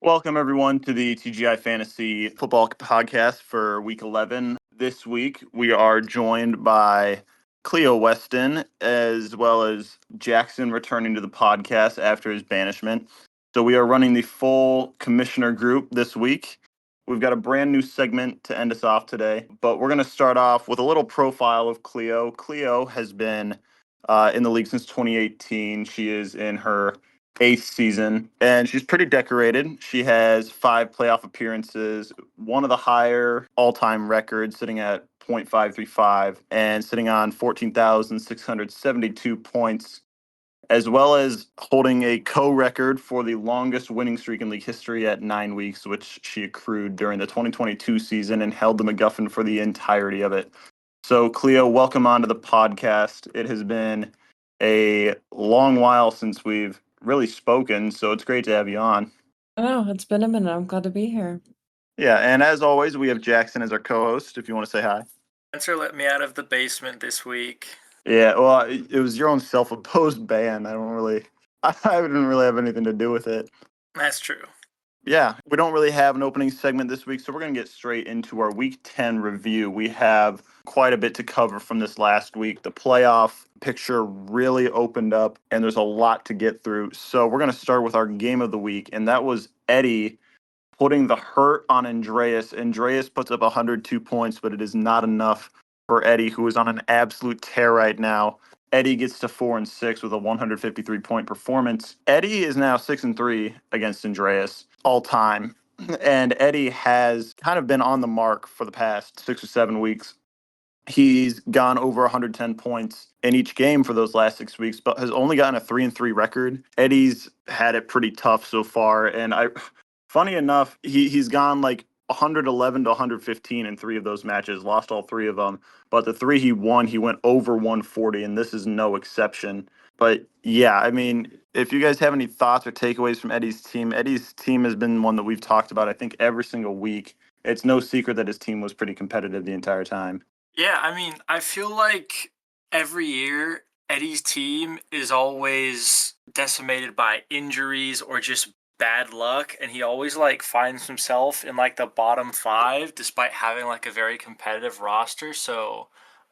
Welcome, everyone, to the TGI Fantasy Football Podcast for Week 11. This week, we are joined by Cleo Weston, as well as Jackson returning to the podcast after his banishment. So we are running the full commissioner group this week. We've got a brand new segment to end us off today, but we're going to start off with a little profile of Cleo. Cleo has been in the league since 2018. She is in her eighth season, and she's pretty decorated. She has 5 playoff appearances, one of the higher all-time records, sitting at .535 and sitting on 14,672 points, as well as holding a co-record for the longest winning streak in league history at 9 weeks, which she accrued during the 2022 season and held the MacGuffin for the entirety of it. So, Cleo, welcome onto the podcast. It has been a long while since we've really spoken, so it's great to have you on. I know, it's been a minute. I'm glad to be here. Yeah, and as always, we have Jackson as our co-host, if you want to say hi. Thanks for letting me out of the basement this week. Yeah, well, it was your own self-imposed ban. I didn't really have anything to do with it. That's true. Yeah, we don't really have an opening segment this week, so we're going to get straight into our Week 10 review. We have quite a bit to cover from this last week. The playoff picture really opened up, and there's a lot to get through. So we're going to start with our game of the week, and that was Eddie putting the hurt on Andreas. Andreas puts up 102 points, but it is not enough for Eddie, who is on an absolute tear right now. Eddie gets to 4-6 with a 153-point performance. Eddie is now 6-3 against Andreas all time. And Eddie has kind of been on the mark for the past 6 or 7 weeks. He's gone over 110 points in each game for those last 6 weeks, but has only gotten a 3-3 record. Eddie's had it pretty tough so far. And funny enough, he's gone like 111 to 115 in 3 of those matches, lost all 3 of them. But the 3 he won, he went over 140, and this is no exception. But yeah, I mean, if you guys have any thoughts or takeaways from Eddie's team has been one that we've talked about, I think, every single week. It's no secret that his team was pretty competitive the entire time. Yeah, I mean, I feel like every year Eddie's team is always decimated by injuries or just bad luck, and he always finds himself in the bottom 5 despite having a very competitive roster. So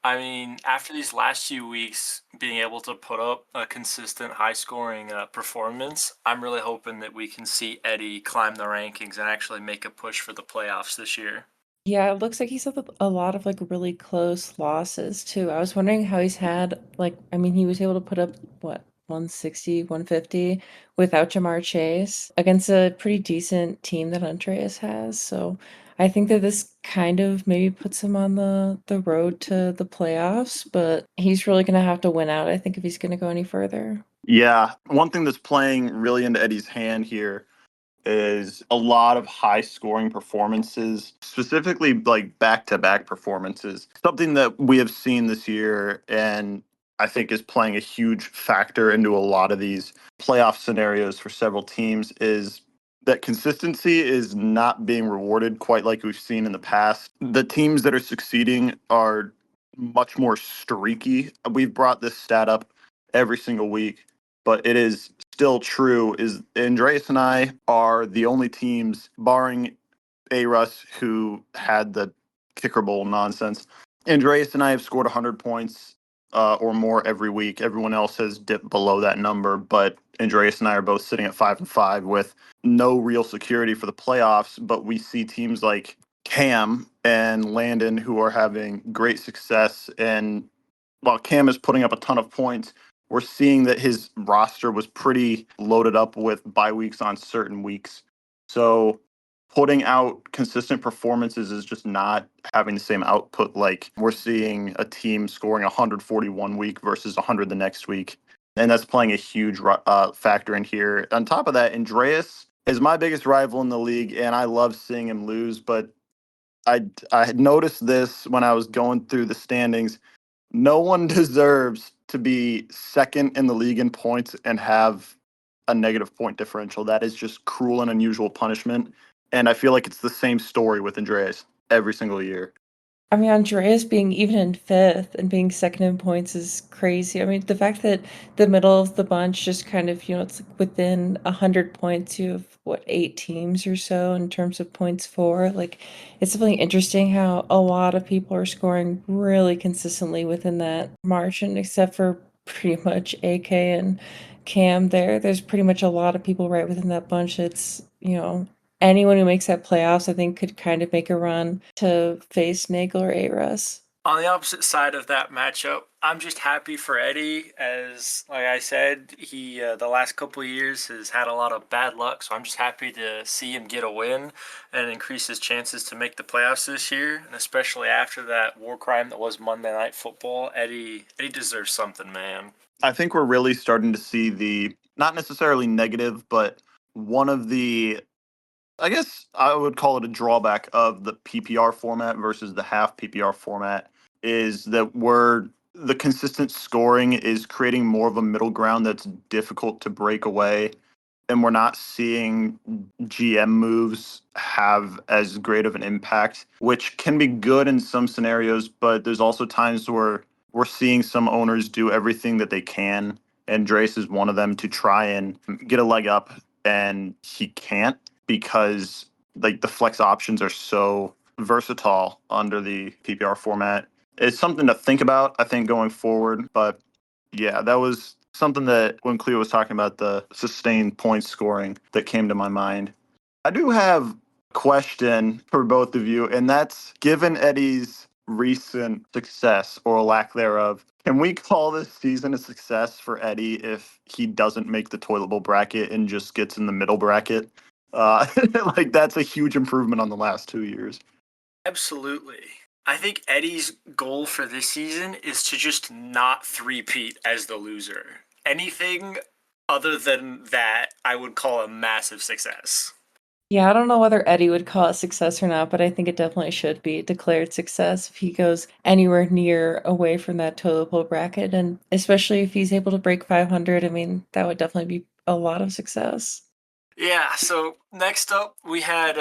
I mean, after these last few weeks being able to put up a consistent high scoring performance, I'm really hoping that we can see Eddie climb the rankings and actually make a push for the playoffs this year. Yeah, it looks like he's had a lot of really close losses too. I was wondering how he's had he was able to put up what 160, 150 without Jamar Chase against a pretty decent team that Andreas has. So I think that this kind of maybe puts him on the road to the playoffs, but he's really gonna have to win out, I think, if he's gonna go any further. Yeah, one thing that's playing really into Eddie's hand here is a lot of high scoring performances, specifically like back-to-back performances. Something that we have seen this year and I think is playing a huge factor into a lot of these playoff scenarios for several teams is that consistency is not being rewarded quite like we've seen in the past. The teams that are succeeding are much more streaky. We've brought this stat up every single week, but it is still true. Is Andreas and I are the only teams, barring A-Russ, who had the kicker bowl nonsense. Andreas and I have scored 100 points or more every week. Everyone else has dipped below that number, but Andreas and I are both sitting at 5-5 with no real security for the playoffs. But we see teams like Cam and Landon who are having great success. And while Cam is putting up a ton of points, we're seeing that his roster was pretty loaded up with bye weeks on certain weeks. So putting out consistent performances is just not having the same output. Like we're seeing a team scoring 141 week versus 100 the next week. And that's playing a huge factor in here. On top of that, Andreas is my biggest rival in the league, and I love seeing him lose. But I had noticed this when I was going through the standings. No one deserves to be second in the league in points and have a negative point differential. That is just cruel and unusual punishment. And I feel like it's the same story with Andreas every single year. I mean, Andreas being even in fifth and being second in points is crazy. I mean, the fact that the middle of the bunch just kind of, it's like within 100 points. You have what, 8 teams or so in terms of points for. Like, it's definitely interesting how a lot of people are scoring really consistently within that margin, except for pretty much AK and Cam there. There's pretty much a lot of people right within that bunch. It's, anyone who makes that playoffs, I think, could kind of make a run to face Nagel or A-Russ. On the opposite side of that matchup, I'm just happy for Eddie. As like I said, he the last couple of years has had a lot of bad luck, so I'm just happy to see him get a win and increase his chances to make the playoffs this year. And especially after that war crime that was Monday Night Football, Eddie deserves something, man. I think we're really starting to see the, not necessarily negative, but one of the, I guess I would call it a drawback of the PPR format versus the half PPR format is that the consistent scoring is creating more of a middle ground that's difficult to break away. And we're not seeing GM moves have as great of an impact, which can be good in some scenarios, but there's also times where we're seeing some owners do everything that they can, and Drace is one of them, to try and get a leg up, and he can't because like the flex options are so versatile under the PPR format. It's something to think about, I think, going forward, but yeah, that was something that when Cleo was talking about the sustained point scoring that came to my mind. I do have a question for both of you, and that's given Eddie's recent success or lack thereof, can we call this season a success for Eddie if he doesn't make the toilet bowl bracket and just gets in the middle bracket? Uh, like that's a huge improvement on the last 2 years. Absolutely. I think Eddie's goal for this season is to just not three-peat as the loser. Anything other than that, I would call a massive success. Yeah, I don't know whether Eddie would call it success or not, but I think it definitely should be declared success if he goes anywhere near away from that total pull bracket. And especially if he's able to break 500, I mean, that would definitely be a lot of success. Yeah, so next up we had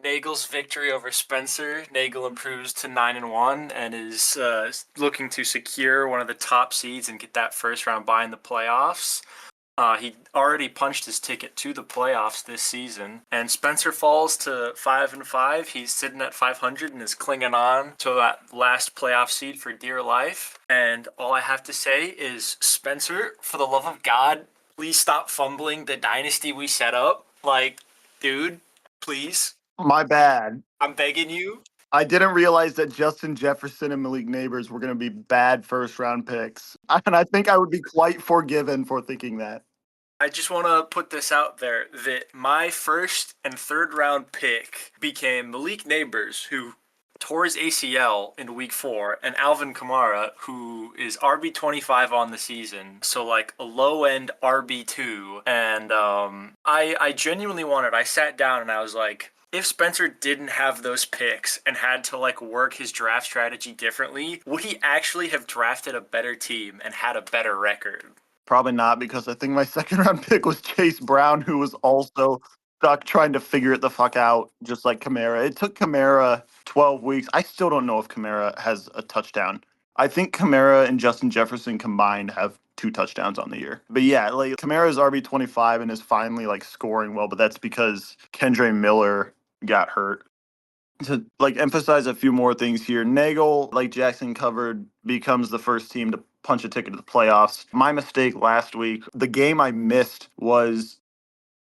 Nagel's victory over Spencer. Nagel improves to 9-1 and is looking to secure one of the top seeds and get that first round bye in the playoffs. He already punched his ticket to the playoffs this season, and Spencer falls to 5-5. He's sitting at 500 and is clinging on to that last playoff seed for dear life. And all I have to say is, Spencer, for the love of God, please stop fumbling the dynasty we set up. Like, dude, please, My bad. I'm begging you. I didn't realize that Justin Jefferson and Malik Neighbors were going to be bad first round picks. And I think I would be quite forgiven for thinking that. I just want to put this out there that my first and third round pick became Malik Neighbors, who tore his ACL in week 4, and Alvin Kamara, who is RB25 on the season. So, like, a low end RB2. And I genuinely wanted, I sat down and I was like, if Spencer didn't have those picks and had to like work his draft strategy differently, would he actually have drafted a better team and had a better record? Probably not, because I think my second round pick was Chase Brown, who was also stuck trying to figure it the fuck out, just like Kamara. It took Kamara 12 weeks. I still don't know if Kamara has a touchdown. I think Kamara and Justin Jefferson combined have 2 touchdowns on the year. But yeah, like Kamara's RB25 and is finally like scoring well, but that's because Kendre Miller got hurt. To like emphasize a few more things here, Nagel, like Jackson covered, becomes the first team to punch a ticket to the playoffs. My mistake last week, the game I missed was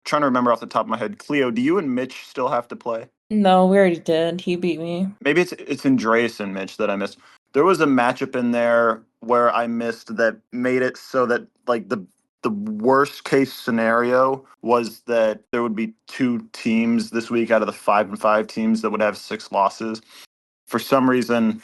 trying to remember off the top of my head. Cleo, do you and Mitch still have to play? No, we already did. He beat me. Maybe it's Andreas and Mitch that I missed. There was a matchup in there where I missed that made it so that like the worst case scenario was that there would be 2 teams this week out of the 5-5 teams that would have 6 losses. For some reason,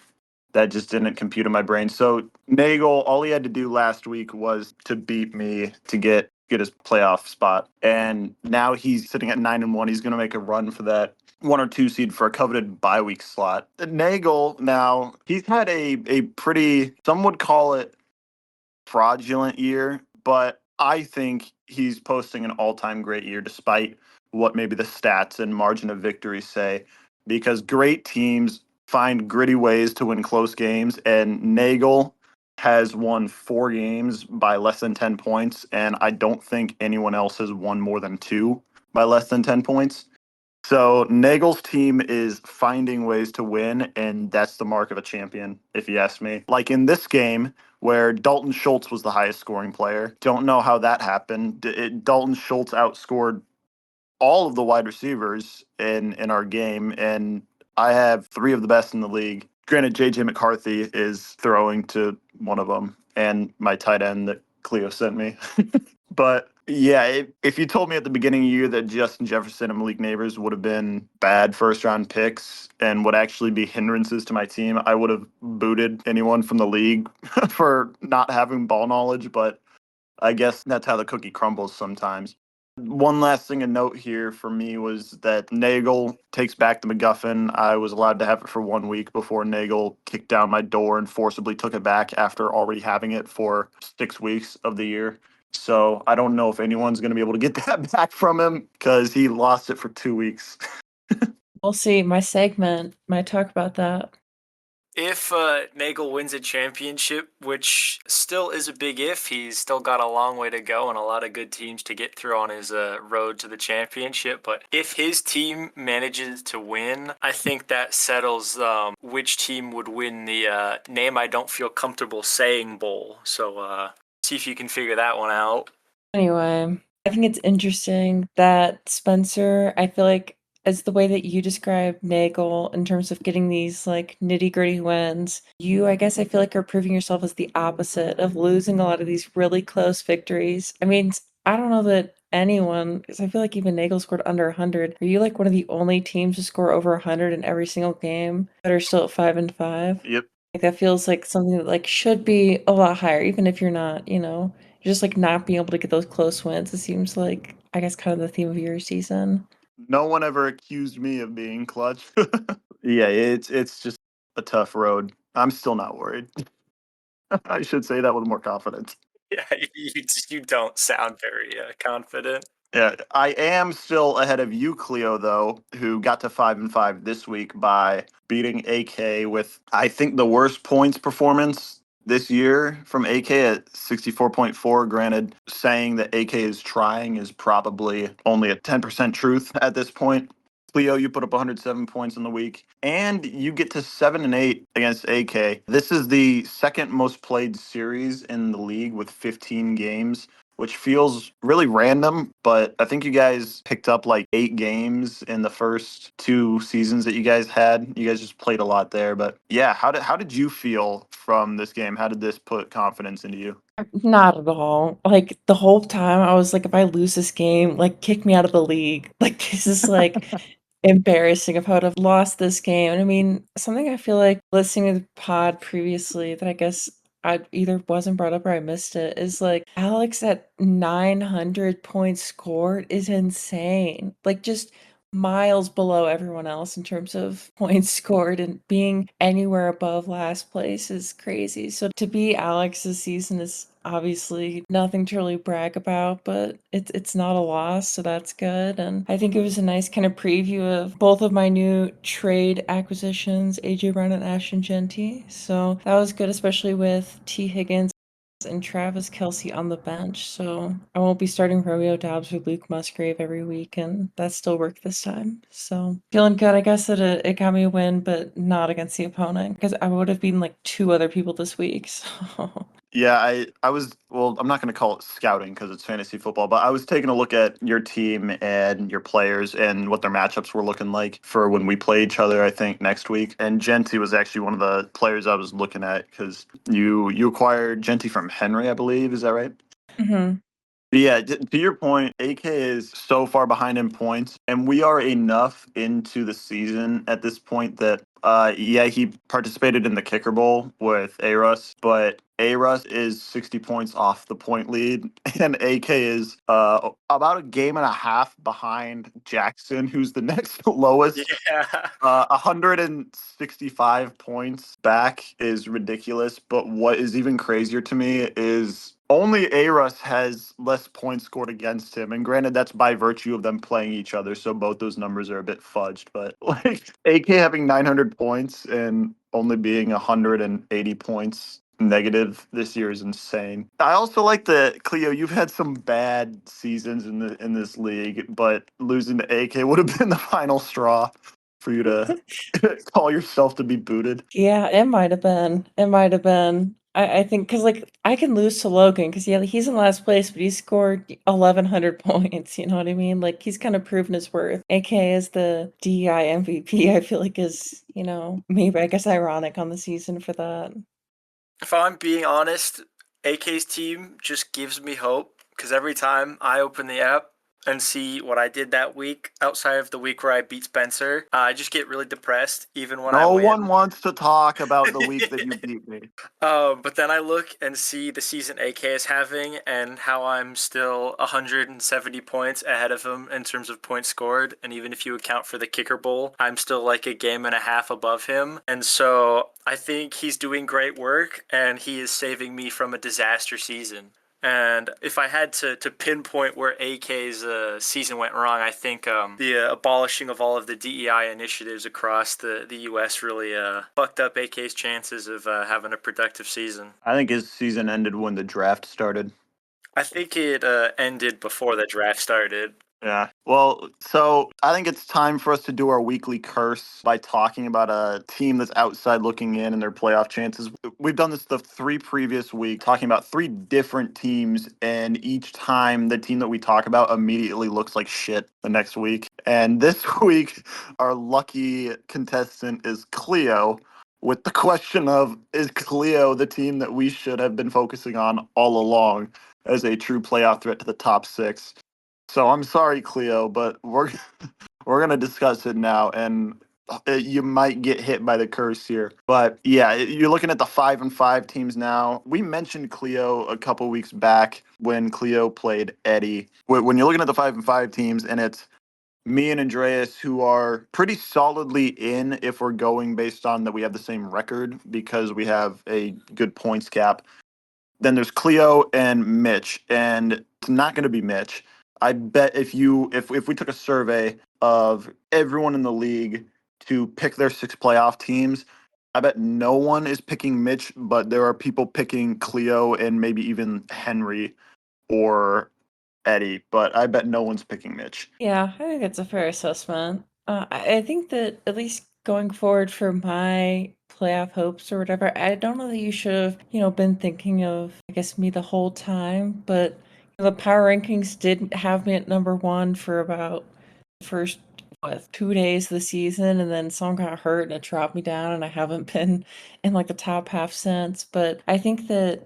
that just didn't compute in my brain. So Nagel, all he had to do last week was to beat me to get his playoff spot, and now he's sitting at 9-1. He's going to make a run for that 1 or 2 seed for a coveted bye week slot. Nagel, now he's had a pretty, some would call it fraudulent year, but I think he's posting an all-time great year despite what maybe the stats and margin of victory say, because great teams find gritty ways to win close games, and Nagel has won 4 games by less than 10 points, and I don't think anyone else has won more than 2 by less than 10 points. So Nagel's team is finding ways to win, and that's the mark of a champion, if you ask me. Like in this game, where Dalton Schultz was the highest scoring player. Don't know how that happened. Dalton Schultz outscored all of the wide receivers in our game, and I have 3 of the best in the league. Granted, JJ McCarthy is throwing to one of them, and my tight end that Cleo sent me. But yeah, if you told me at the beginning of the year that Justin Jefferson and Malik Neighbors would have been bad first round picks and would actually be hindrances to my team, I would have booted anyone from the league for not having ball knowledge. But I guess that's how the cookie crumbles sometimes. One last thing to note here for me was that Nagel takes back the MacGuffin. I was allowed to have it for 1 week before Nagel kicked down my door and forcibly took it back after already having it for 6 weeks of the year. So I don't know if anyone's going to be able to get that back from him because he lost it for 2 weeks. We'll see. My segment might talk about that. If Nagel wins a championship, which still is a big if, he's still got a long way to go and a lot of good teams to get through on his road to the championship. But if his team manages to win, I think that settles which team would win the name I don't feel comfortable saying bowl. So see if you can figure that one out. Anyway, I think it's interesting that Spencer, I feel like, as the way that you describe Nagel in terms of getting these like nitty gritty wins, you, I guess, I feel like are proving yourself as the opposite of losing a lot of these really close victories. I mean, I don't know that anyone, because I feel like even Nagel scored under 100. Are you like one of the only teams to score over 100 in every single game that are still at 5-5? Yep. Like that feels like something that like should be a lot higher, even if you're not, just like not being able to get those close wins. It seems like I guess kind of the theme of your season. No one ever accused me of being clutch. Yeah, it's just a tough road. I'm still not worried. I should say that with more confidence. Yeah, you don't sound very confident. Yeah, I am still ahead of you, Cleo, though, who got to 5-5 this week by beating AK with, I think, the worst points performance this year from AK at 64.4. Granted, saying that AK is trying is probably only a 10% truth at this point. Cleo, you put up 107 points in the week, and you get to 7-8 against AK. This is the second most played series in the league with 15 games, which feels really random, but I think you guys picked up like 8 games in the first 2 seasons that you guys had. You guys just played a lot there, but yeah, how did you feel from this game? How did this put confidence into you? Not at all. Like the whole time I was like, if I lose this game, like kick me out of the league. Like this is like embarrassing if I would have lost this game. And I mean, something I feel like listening to the pod previously that I guess I either wasn't brought up or I missed it is like Alex at 900 points scored is insane. Like just miles below everyone else in terms of points scored, and being anywhere above last place is crazy. So to be Alex this season is obviously nothing to really brag about, but it's not a loss, so that's good. And I think it was a nice kind of preview of both of my new trade acquisitions, AJ Brown and Ashton Genty. So that was good, especially with T. Higgins and Travis Kelce on the bench. So I won't be starting Romeo Dobbs or Luke Musgrave every week, and that still worked this time. So feeling good. I guess that it got me a win, but not against the opponent because I would have beaten like 2 other people this week. So Yeah, I was, well, I'm not going to call it scouting because it's fantasy football, but I was taking a look at your team and your players and what their matchups were looking like for when we play each other, I think, next week. And Genty was actually one of the players I was looking at because you acquired Genty from Henry, I believe. Is that right? Mhm. But yeah, to your point, AK is so far behind in points, and we are enough into the season at this point that, yeah, he participated in the Kicker Bowl with A-Russ, but A-Russ is 60 points off the point lead, and AK is about a game and a half behind Jackson, who's the next lowest. Yeah. 165 points back is ridiculous, but what is even crazier to me is only Aras has less points scored against him, and granted, that's by virtue of them playing each other, so both those numbers are a bit fudged. But like AK having 900 points and only being 180 points negative this year is insane. I also like that Cleo, you've had some bad seasons in this league, but losing to AK would have been the final straw for you to call yourself to be booted. Yeah, it might have been. It might have been. I think because like I can lose to Logan because yeah, he's in last place, but he scored 1,100 points. You know what I mean? Like he's kind of proven his worth. AK is the DEI MVP. I feel like is maybe I guess ironic on the season for that. If I'm being honest, AK's team just gives me hope because every time I open the app and see what I did that week outside of the week where I beat Spencer, I just get really depressed even when I No win. one wants to talk about the week that you beat me. But then I look and see the season AK is having and how I'm still 170 points ahead of him in terms of points scored. And even if you account for the kicker bowl, I'm still like a game and a half above him. And so I think he's doing great work and he is saving me from a disaster season. And if I had to pinpoint where AK's season went wrong, I think the abolishing of all of the DEI initiatives across the U.S. really fucked up AK's chances of having a productive season. I think his season ended when the draft started. I think it ended before the draft started. Yeah. Well, so I think it's time for us to do our weekly curse by talking about a team that's outside looking in and their playoff chances. We've done this the 3 previous weeks, talking about 3 different teams, and each time the team that we talk about immediately looks like shit the next week. And this week, our lucky contestant is Cleo, with the question of, is Cleo the team that we should have been focusing on all along as a true playoff threat to the top 6? So I'm sorry, Cleo, but we're gonna discuss it now, and you might get hit by the curse here. But yeah, you're looking at the 5-5 teams now. We mentioned Cleo a couple weeks back when Cleo played Eddie. When you're looking at the 5-5 teams, and it's me and Andreas who are pretty solidly in if we're going based on that we have the same record because we have a good points gap. Then there's Cleo and Mitch, and it's not going to be Mitch. I bet if we took a survey of everyone in the league to pick their 6 playoff teams, I bet no one is picking Mitch, but there are people picking Cleo and maybe even Henry or Eddie, but I bet no one's picking Mitch. Yeah, I think it's a fair assessment. I think that at least going forward for my playoff hopes or whatever, I don't know that you should have, been thinking of, I guess, me the whole time, but the power rankings did have me at number 1 for about the first, 2 days of the season, and then someone got hurt and it dropped me down, and I haven't been in like the top half since. But I think that,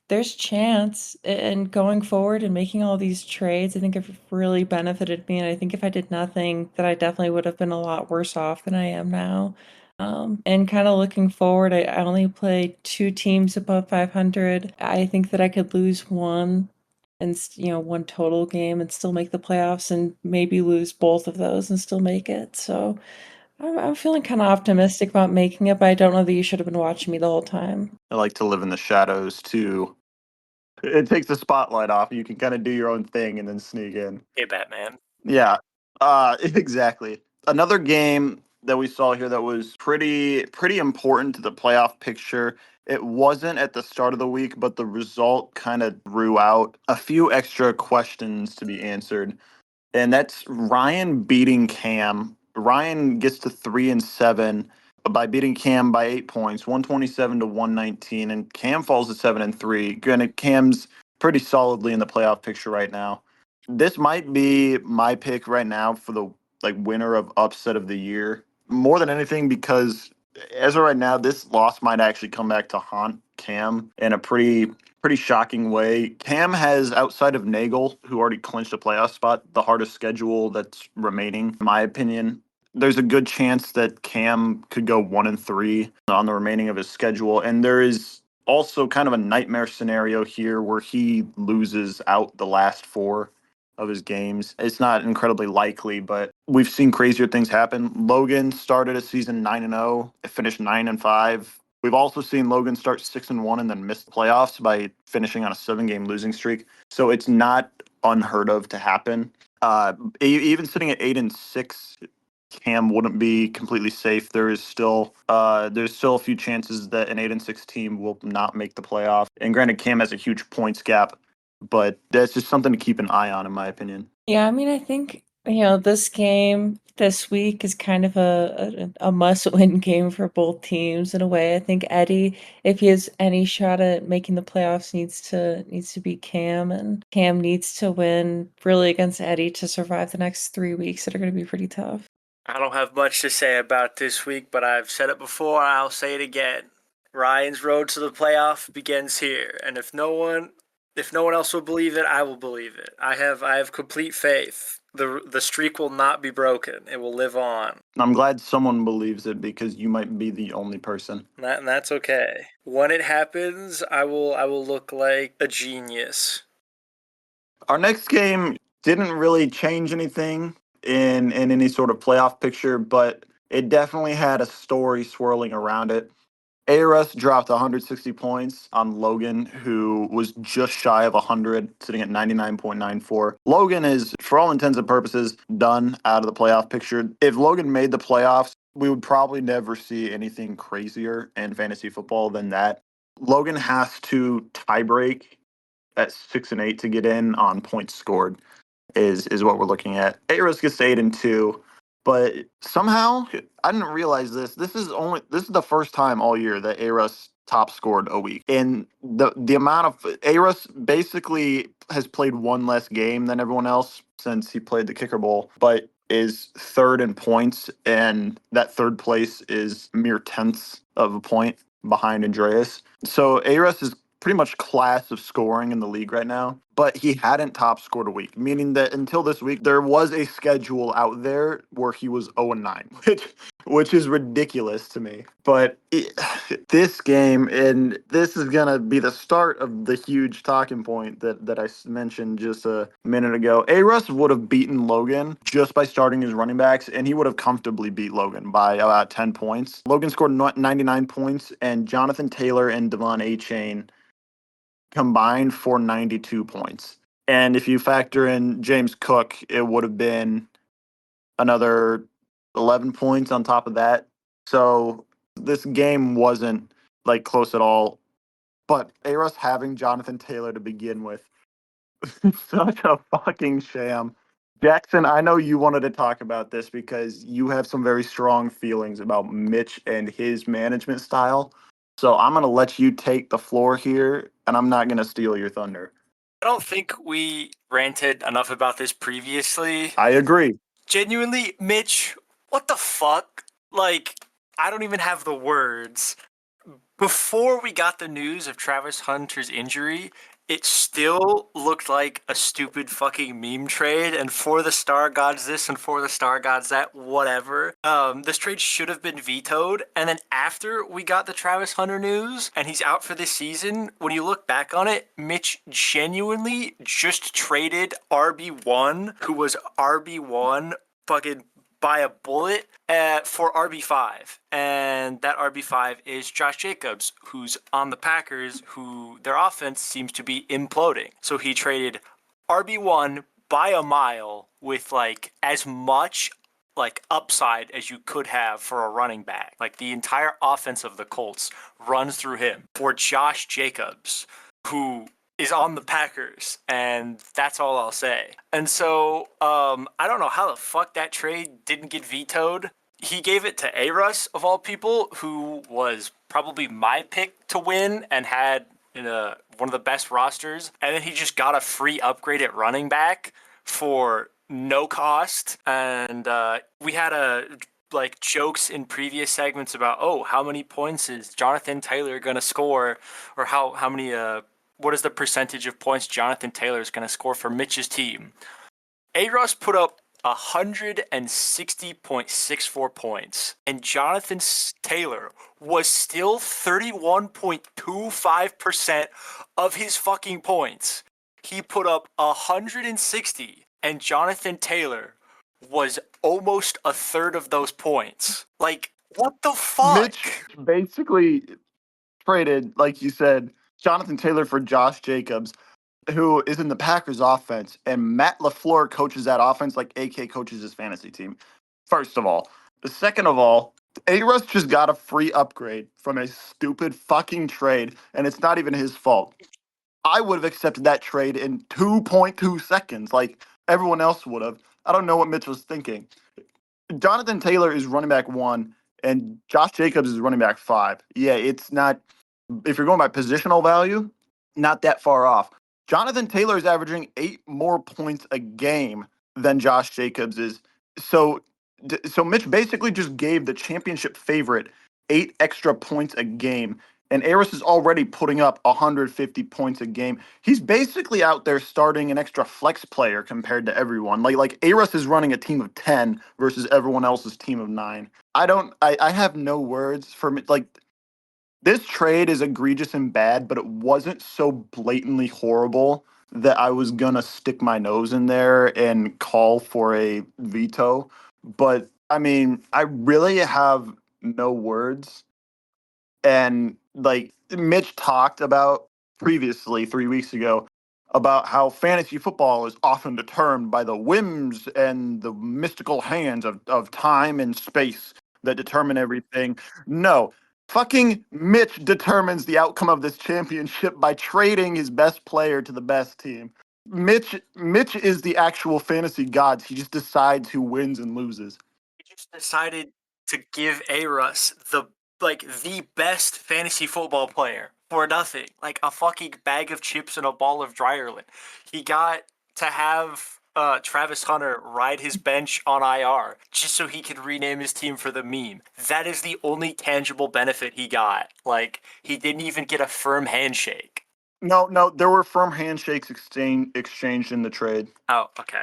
there's chance in going forward and making all these trades. I think it really benefited me, and I think if I did nothing, that I definitely would have been a lot worse off than I am now. And kind of looking forward, I only played 2 teams above 500. I think that I could lose one and one total game and still make the playoffs, and maybe lose both of those and still make it. So I'm feeling kind of optimistic about making it, but I don't know that you should have been watching me the whole time. I like to live in the shadows too. It takes the spotlight off. You can kind of do your own thing and then sneak in. Hey, Batman. Yeah, exactly. Another game that we saw here that was pretty important to the playoff picture. It wasn't at the start of the week, but the result kind of drew out a few extra questions to be answered, and that's Ryan beating Cam. Ryan gets to 3-7 by beating Cam by 8 points, 127 to 119, and Cam falls to 7-3. Granted, Cam's pretty solidly in the playoff picture right now. This might be my pick right now for the winner of upset of the year. More than anything, because as of right now, this loss might actually come back to haunt Cam in a pretty shocking way. Cam has, outside of Nagel, who already clinched a playoff spot, the hardest schedule that's remaining, in my opinion. There's a good chance that Cam could go 1-3 on the remaining of his schedule, and there is also kind of a nightmare scenario here where he loses out the last 4 of his games. It's not incredibly likely, but we've seen crazier things happen. Logan started a season 9-0, finished 9-5. We've also seen Logan start 6-1 and then miss the playoffs by finishing on a 7-game losing streak. So it's not unheard of to happen. Even sitting at 8-6, Cam wouldn't be completely safe. There's still a few chances that an 8-6 team will not make the playoff. And granted, Cam has a huge points gap, but that's just something to keep an eye on, in my opinion. Yeah, I mean, I think, this game this week is kind of a must-win game for both teams in a way. I think Eddie, if he has any shot at making the playoffs, needs to beat Cam, and Cam needs to win really against Eddie to survive the next 3 weeks that are going to be pretty tough. I don't have much to say about this week, but I've said it before, I'll say it again. Ryan's road to the playoff begins here, and if no one else will believe it, I will believe it. I have complete faith. The streak will not be broken. It will live on. I'm glad someone believes it because you might be the only person. And that's okay. When it happens, I will look like a genius. Our next game didn't really change anything in any sort of playoff picture, but it definitely had a story swirling around it. ARS dropped 160 points on Logan, who was just shy of 100, sitting at 99.94. Logan is, for all intents and purposes, done out of the playoff picture. If Logan made the playoffs, we would probably never see anything crazier in fantasy football than that. Logan has to tiebreak at 6-8 to get in on points scored is what we're looking at. ARS gets to 8-2, but somehow I didn't realize this. This is the first time all year that ARS top scored a week. And the amount of ARS basically has played one less game than everyone else since he played the Kicker Bowl, but is third in points, and that third place is mere tenths of a point behind Andreas. So ARS is pretty much class of scoring in the league right now, but he hadn't top scored a week, meaning that until this week, there was a schedule out there where he was 0-9, which is ridiculous to me. But this game, and this is going to be the start of the huge talking point that I mentioned just a minute ago. A-Russ would have beaten Logan just by starting his running backs, and he would have comfortably beat Logan by about 10 points. Logan scored 99 points, and Jonathan Taylor and Devon A-Chain combined for 92 points. And if you factor in James Cook, it would have been another 11 points on top of that. So this game wasn't like close at all. But A-Russ having Jonathan Taylor to begin with, such a fucking sham. Jackson, I know you wanted to talk about this because you have some very strong feelings about Mitch and his management style. So I'm going to let you take the floor here, and I'm not going to steal your thunder. I don't think we ranted enough about this previously. I agree. Genuinely, Mitch, what the fuck? Like, I don't even have the words. Before we got the news of Travis Hunter's injury, it still looked like a stupid fucking meme trade, and for the Star Gods this and for the Star Gods that, whatever. This trade should have been vetoed, and then after we got the Travis Hunter news, and he's out for this season, when you look back on it, Mitch genuinely just traded RB1, who was RB1 fucking by a bullet for RB5. And that RB5 is Josh Jacobs, who's on the Packers, who their offense seems to be imploding. So he traded RB1 by a mile with like as much like upside as you could have for a running back. Like the entire offense of the Colts runs through him for Josh Jacobs, who is on the Packers, and that's all I'll say. And so, I don't know how the fuck that trade didn't get vetoed. He gave it to A-Russ, of all people, who was probably my pick to win and had one of the best rosters. And then he just got a free upgrade at running back for no cost. And we had jokes in previous segments about, oh, how many points is Jonathan Taylor going to score, or how many what is the percentage of points Jonathan Taylor is going to score for Mitch's team? A-Russ put up 160.64 points, and Jonathan Taylor was still 31.25% of his fucking points. He put up 160, and Jonathan Taylor was almost a third of those points. Like, what the fuck? Mitch basically traded, like you said, Jonathan Taylor for Josh Jacobs, who is in the Packers offense, and Matt LaFleur coaches that offense like AK coaches his fantasy team. First of all. Second of all, A-Russ just got a free upgrade from a stupid fucking trade, and it's not even his fault. I would have accepted that trade in 2.2 seconds, like everyone else would have. I don't know what Mitch was thinking. Jonathan Taylor is running back 1, and Josh Jacobs is running back 5. Yeah, it's not, if you're going by positional value, not that far off. Jonathan Taylor is averaging 8 more points a game than Josh Jacobs is. So Mitch basically just gave the championship favorite 8 extra points a game, and Aris is already putting up 150 points a game. He's basically out there starting an extra flex player compared to everyone. Like Aris is running a team of 10 versus everyone else's team of 9. I have no words for me. Like, this trade is egregious and bad, but it wasn't so blatantly horrible that I was gonna stick my nose in there and call for a veto. But I mean, I really have no words. And like Mitch talked about previously 3 weeks ago about how fantasy football is often determined by the whims and the mystical hands of time and space that determine everything. No, fucking Mitch determines the outcome of this championship by trading his best player to the best team. Mitch is the actual fantasy gods. He just decides who wins and loses. He just decided to give A-Russ the best fantasy football player for nothing. Like a fucking bag of chips and a ball of Dryerland. He got to have Travis Hunter ride his bench on IR just so he could rename his team for the meme. That is the only tangible benefit he got. Like, he didn't even get a firm handshake. No, there were firm handshakes exchanged in the trade. Oh, okay.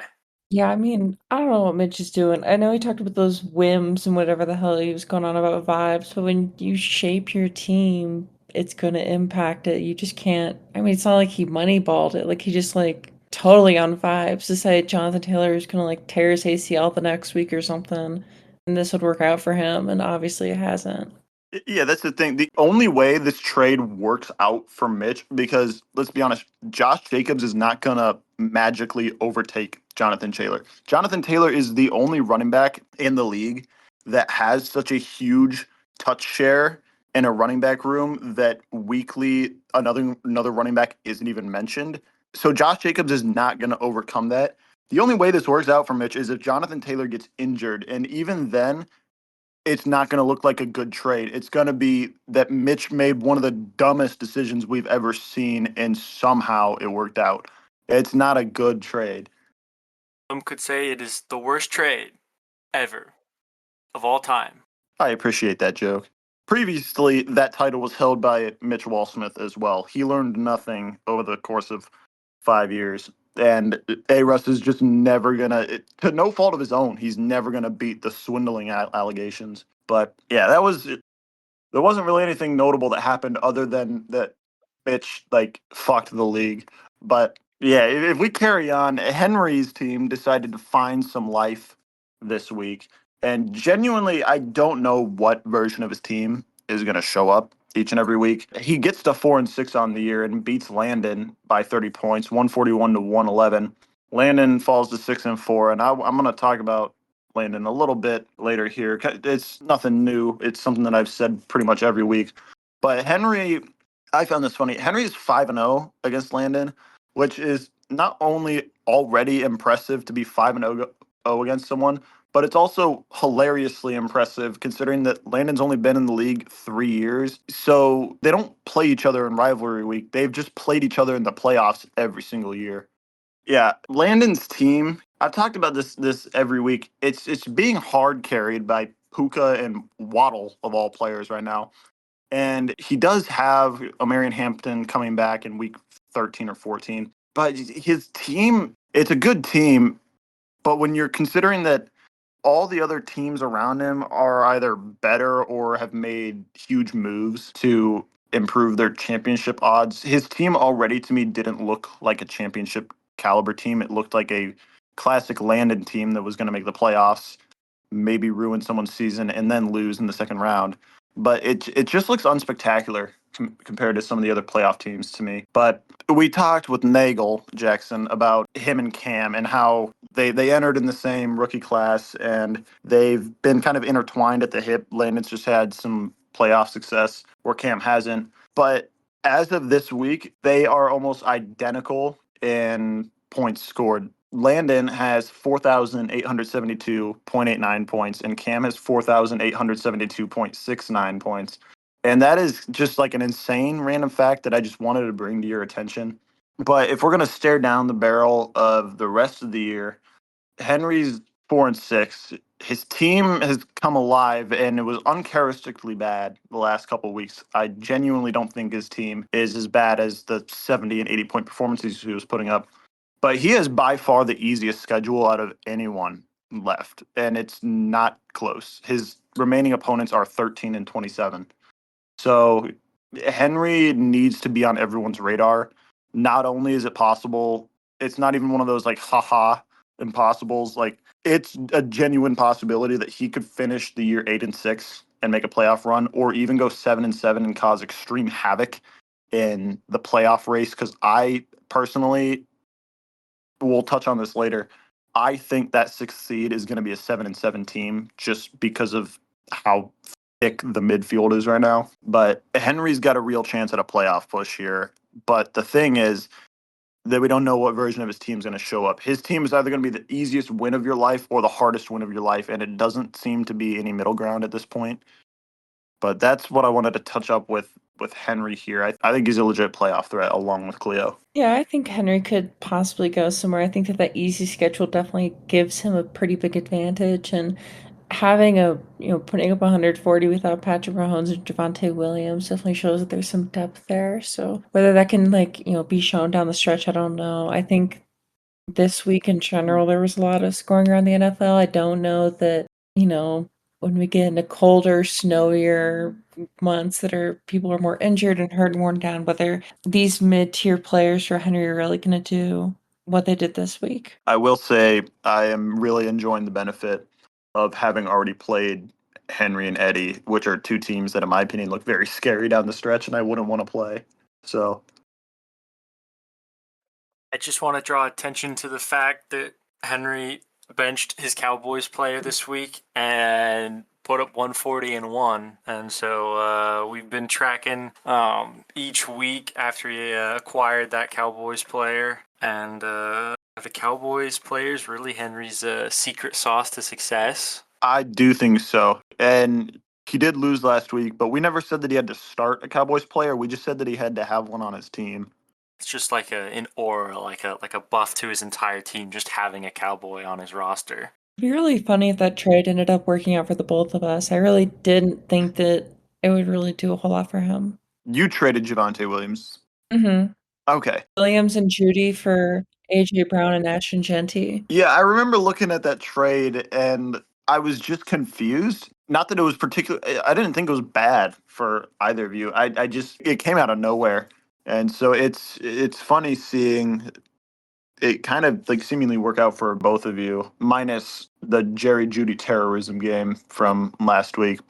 Yeah, I mean, I don't know what Mitch is doing. I know he talked about those whims and whatever the hell he was going on about vibes, but when you shape your team, it's going to impact it. You just can't. I mean, it's not like he moneyballed it. Like, he just, like, totally on vibes decided Jonathan Taylor is going to, like, tear his ACL the next week or something, and this would work out for him, and obviously it hasn't. Yeah, that's the thing. The only way this trade works out for Mitch, because let's be honest, Josh Jacobs is not going to magically overtake Jonathan Taylor. Jonathan Taylor is the only running back in the league that has such a huge touch share in a running back room that weekly another running back isn't even mentioned. So Josh Jacobs is not going to overcome that. The only way this works out for Mitch is if Jonathan Taylor gets injured, and even then it's not going to look like a good trade. It's going to be that Mitch made one of the dumbest decisions we've ever seen, and somehow it worked out. It's not a good trade. Some could say it is the worst trade ever of all time. I appreciate that joke. Previously, that title was held by Mitch Walsmith as well. He learned nothing over the course of 5 years. And A-Russ is just never going to no fault of his own, he's never going to beat the swindling allegations. But yeah, there wasn't really anything notable that happened other than that Mitch like fucked the league. But yeah, if we carry on, Henry's team decided to find some life this week, and genuinely, I don't know what version of his team is going to show up each and every week. He gets to 4-6 on the year and beats Landon by 30 points, 141 to 111. Landon falls to 6-4, and I'm going to talk about Landon a little bit later here. It's nothing new. It's something that I've said pretty much every week. But Henry, I found this funny. Henry is 5-0 against Landon, which is not only already impressive to be 5-0 against someone, but it's also hilariously impressive considering that Landon's only been in the league 3 years. So they don't play each other in rivalry week. They've just played each other in the playoffs every single year. Yeah, Landon's team. I've talked about this every week. It's being hard carried by Puka and Waddle of all players right now. And he does have Marion Hampton coming back in week 13 or 14. But his team, it's a good team. But when you're considering that all the other teams around him are either better or have made huge moves to improve their championship odds, his team already to me didn't look like a championship caliber team. It looked like a classic Landon team that was going to make the playoffs, maybe ruin someone's season, and then lose in the second round. but it just looks unspectacular compared to some of the other playoff teams to me. But we talked with Nagel Jackson about him and Cam and how they entered in the same rookie class and they've been kind of intertwined at the hip. Landon's just had some playoff success where Cam hasn't. But as of this week, they are almost identical in points scored. Landon has 4,872.89 points, and Cam has 4,872.69 points. And that is just like an insane random fact that I just wanted to bring to your attention. But if we're going to stare down the barrel of the rest of the year, Henry's 4-6. His team has come alive, and it was uncharacteristically bad the last couple of weeks. I genuinely don't think his team is as bad as the 70 and 80 point performances he was putting up. But he has by far the easiest schedule out of anyone left, and it's not close. His remaining opponents are 13 and 27. So Henry needs to be on everyone's radar. Not only is it possible, it's not even one of those like haha impossibles. Like it's a genuine possibility that he could finish the year 8-6 and make a playoff run, or even go 7-7 and cause extreme havoc in the playoff race. Because I personally, we'll touch on this later. I think that sixth seed is going to be a 7-7 team just because of how thick the midfield is right now. But Henry's got a real chance at a playoff push here. But the thing is that we don't know what version of his team is going to show up. His team is either going to be the easiest win of your life or the hardest win of your life, and it doesn't seem to be any middle ground at this point. But that's what I wanted to touch up with Henry here. I think he's a legit playoff threat along with Cleo. Yeah, I think Henry could possibly go somewhere. I think that easy schedule definitely gives him a pretty big advantage, and having putting up 140 without Patrick Mahomes and Javonte Williams definitely shows that there's some depth there. So whether that can be shown down the stretch, I don't know. I think this week in general there was a lot of scoring around the NFL. I don't know that, when we get into colder, snowier months people are more injured and hurt and worn down, whether these mid-tier players for Henry are really going to do what they did this week. I will say I am really enjoying the benefit of having already played Henry and Eddie, which are two teams that, in my opinion, look very scary down the stretch, and I wouldn't want to play. So I just want to draw attention to the fact that Henry benched his Cowboys player this week and put up 140-1. And so we've been tracking each week after he acquired that Cowboys player. And the Cowboys player is really Henry's secret sauce to success. I do think so. And he did lose last week, but we never said that he had to start a Cowboys player. We just said that he had to have one on his team. It's just like an aura, like a buff to his entire team, just having a Cowboy on his roster. It'd be really funny if that trade ended up working out for the both of us. I really didn't think that it would really do a whole lot for him. You traded Javonte Williams. Mm-hmm. Okay. Williams and Judy for AJ Brown and Ashton Genty. Yeah, I remember looking at that trade and I was just confused. Not that it was I didn't think it was bad for either of you. I just, it came out of nowhere. And so it's funny seeing it kind of like seemingly work out for both of you, minus the Jerry Judy terrorism game from last week,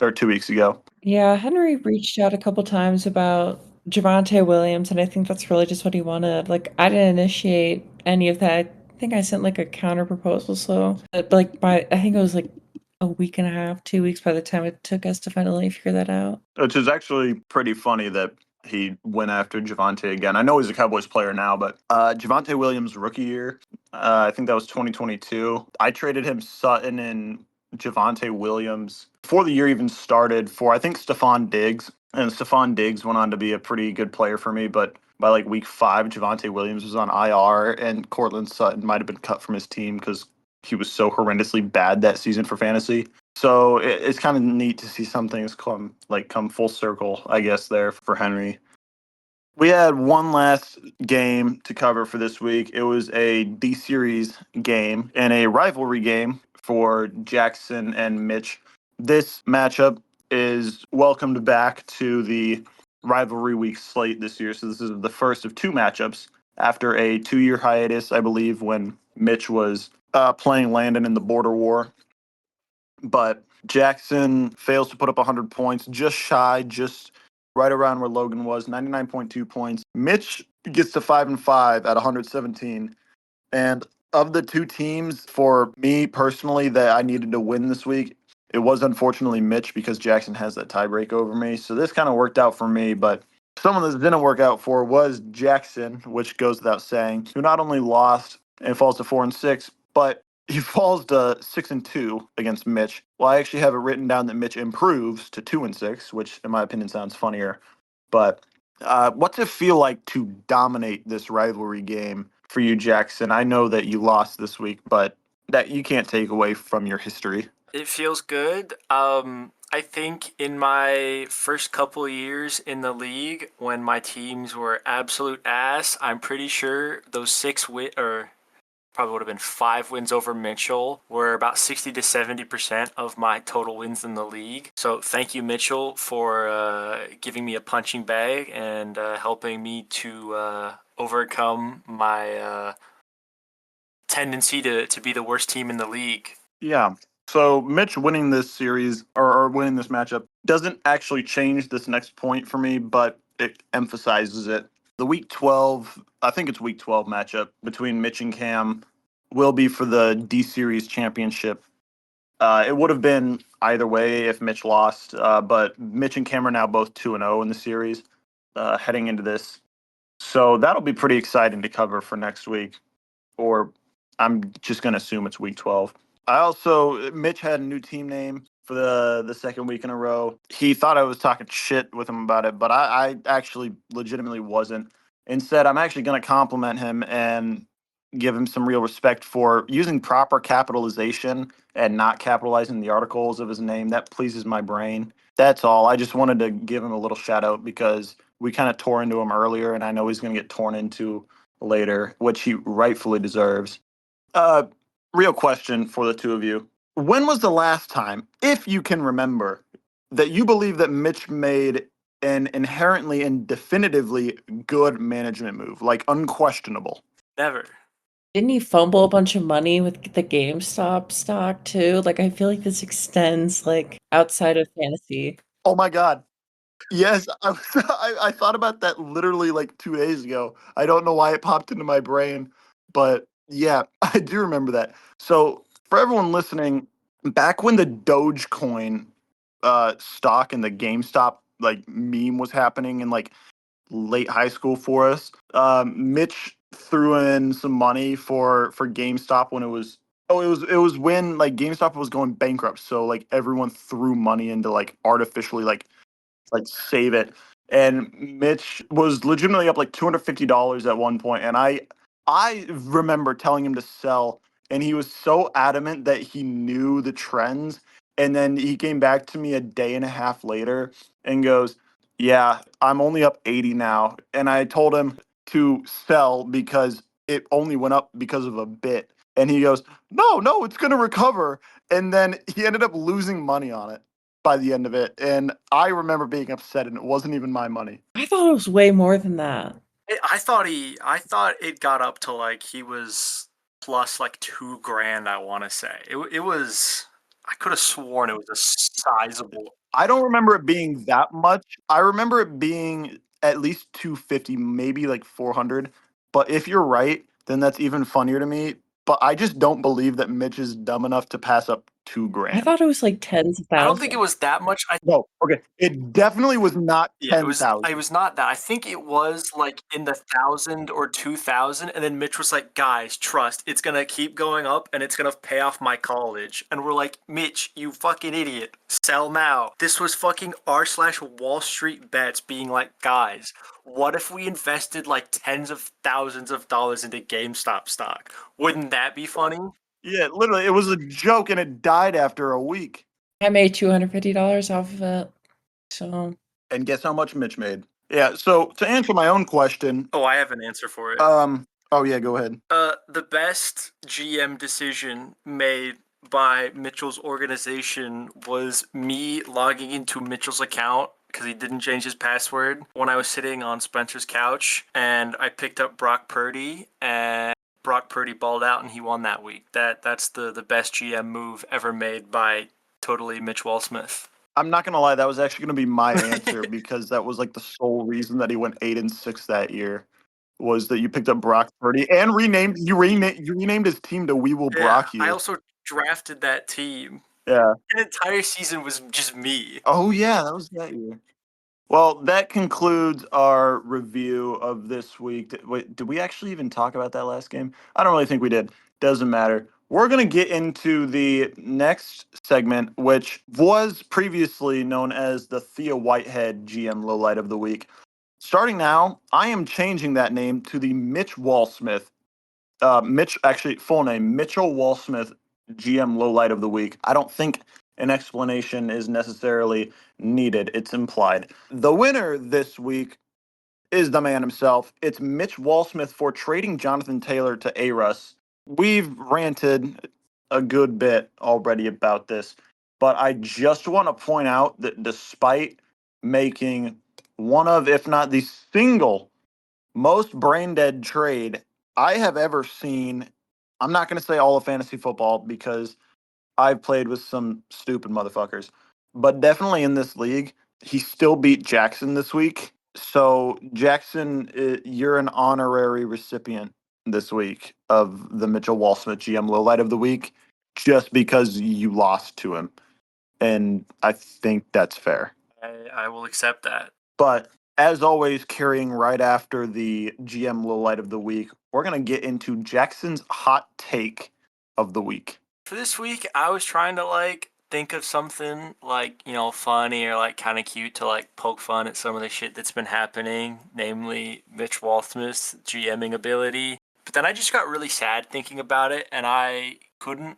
or 2 weeks ago. Yeah, Henry reached out a couple times about Javonte Williams, and I think that's really just what he wanted. Like, I didn't initiate any of that. I think I sent like a counter proposal. So, but like I think it was like a week and a half, 2 weeks by the time it took us to finally figure that out. Which is actually pretty funny that he went after Javonte again. I know he's a Cowboys player now, but Javonte Williams' rookie year, I think that was 2022. I traded him Sutton and Javonte Williams before the year even started for, I think, Stephon Diggs. And Stephon Diggs went on to be a pretty good player for me, but by like week 5, Javonte Williams was on IR, and Cortland Sutton might have been cut from his team because he was so horrendously bad that season for fantasy. So it's kind of neat to see some things come full circle, I guess, there for Henry. We had one last game to cover for this week. It was a D-Series game and a rivalry game for Jackson and Mitch. This matchup is welcomed back to the rivalry week slate this year. So this is the first of 2 matchups after a 2-year hiatus, I believe, when Mitch was playing Landon in the Border War. but Jackson fails to put up 100 points, just shy, just right around where Logan was, 99.2 points. Mitch gets to 5-5 at 117. And of the two teams, for me personally, that I needed to win this week, it was unfortunately Mitch because Jackson has that tiebreak over me. So this kind of worked out for me, but someone that didn't work out for was Jackson, which goes without saying, who not only lost and falls to 4-6, but he falls to 6-2 against Mitch. Well, I actually have it written down that Mitch improves to 2-6, which in my opinion sounds funnier. But what's it feel like to dominate this rivalry game for you, Jackson? I know that you lost this week, but that you can't take away from your history. It feels good. I think in my first couple of years in the league, when my teams were absolute ass, I'm pretty sure those or probably would have been 5 wins over Mitchell were about 60 to 70% of my total wins in the league. So thank you, Mitchell, for giving me a punching bag and helping me to overcome my tendency to be the worst team in the league. Yeah. So Mitch winning this series or winning this matchup doesn't actually change this next point for me, but it emphasizes it. The week 12, I think it's week 12 matchup between Mitch and Cam will be for the D Series championship. It would have been either way if Mitch lost, but Mitch and Cam are now both 2-0 in the series heading into this. So that'll be pretty exciting to cover for next week, or I'm just going to assume it's week 12. Mitch had a new team name for the second week in a row. He thought I was talking shit with him about it, but I actually legitimately wasn't. Instead, I'm actually going to compliment him and give him some real respect for using proper capitalization and not capitalizing the articles of his name. That pleases my brain. That's all. I just wanted to give him a little shout out because we kind of tore into him earlier, and I know he's going to get torn into later, which he rightfully deserves. Uh, Real question for the two of you. When was the last time, if you can remember, that you believe that Mitch made an inherently and definitively good management move, like unquestionable? Never. Didn't he fumble a bunch of money with the GameStop stock too? Like, I feel like this extends like outside of fantasy. Oh my God. Yes, I thought about that literally like 2 days ago. I don't know why it popped into my brain, but yeah, I do remember that. So for everyone listening, back when the Dogecoin stock and the GameStop like meme was happening in like late high school for us, Mitch threw in some money for GameStop when it was when like GameStop was going bankrupt. So like everyone threw money into like artificially like save it. And Mitch was legitimately up like $250 at one point, and I remember telling him to sell, and he was so adamant that he knew the trends. And then he came back to me a day and a half later and goes, "Yeah, I'm only up 80 now." And I told him to sell because it only went up because of a bit. And he goes, "No, no, it's going to recover." And then he ended up losing money on it by the end of it. And I remember being upset, and it wasn't even my money. I thought it was way more than that. I thought it got up to like he was plus like 2 grand. I want to say it was. I could have sworn it was a sizable. I don't remember it being that much. I remember it being at least 250, maybe like 400. But if you're right, then that's even funnier to me. But I just don't believe that Mitch is dumb enough to pass up 2 grand. I thought it was like tens of I don't think it thousands. was that much. No, okay. It definitely was not Yeah, it was. 10,000. It was not that. I think it was like in the 1,000 or 2,000, and then Mitch was like, "Guys, trust. It's gonna keep going up, and it's gonna pay off my college." And we're like, "Mitch, you fucking idiot! Sell now." This was fucking r/Wall Street bets being like, "Guys, what if we invested like tens of thousands of dollars into GameStop stock? Wouldn't that be funny?" Yeah, literally, it was a joke, and it died after a week. I made $250 off of it. So And guess how much Mitch made? Yeah, so to answer my own question, Oh, I have an answer for it. oh yeah, go ahead. The best GM decision made by Mitchell's organization was me logging into Mitchell's account because he didn't change his password when I was sitting on Spencer's couch, and I picked up Brock Purdy, and Brock Purdy balled out and he won that week. That's the best GM move ever made by totally Mitch Wall-Smith. I'm not gonna lie, that was actually gonna be my answer because that was like the sole reason that he went 8-6 that year was that you picked up Brock Purdy and renamed his team to We Will Brock I You. also drafted that team. Yeah. The entire season was just me. Oh yeah, that was that year. Well, that concludes our review of this week. Wait, did we actually even talk about that last game? I don't really think we did. Doesn't matter. We're going to get into the next segment, which was previously known as the Thea Whitehead GM Lowlight of the Week. Starting now, I am changing that name to the Mitch Wallsmith. Full name, Mitchell Wallsmith GM Lowlight of the Week. I don't think an explanation is necessarily needed. It's implied. The winner this week is the man himself. It's Mitch Wallsmith for trading Jonathan Taylor to A-Russ. We've ranted a good bit already about this, but I just want to point out that despite making one of, if not the single most brain dead trade I have ever seen, I'm not going to say all of fantasy football because I've played with some stupid motherfuckers, but definitely in this league, he still beat Jackson this week. So, Jackson, you're an honorary recipient this week of the Mitchell Wallsmith GM Lowlight of the Week just because you lost to him. And I think that's fair. I will accept that. But as always, carrying right after the GM Lowlight of the Week, we're going to get into Jackson's hot take of the week. For this week, I was trying to think of something funny or kind of cute to poke fun at some of the shit that's been happening, namely Mitch Wallsmith's GMing ability. But then I just got really sad thinking about it, and I couldn't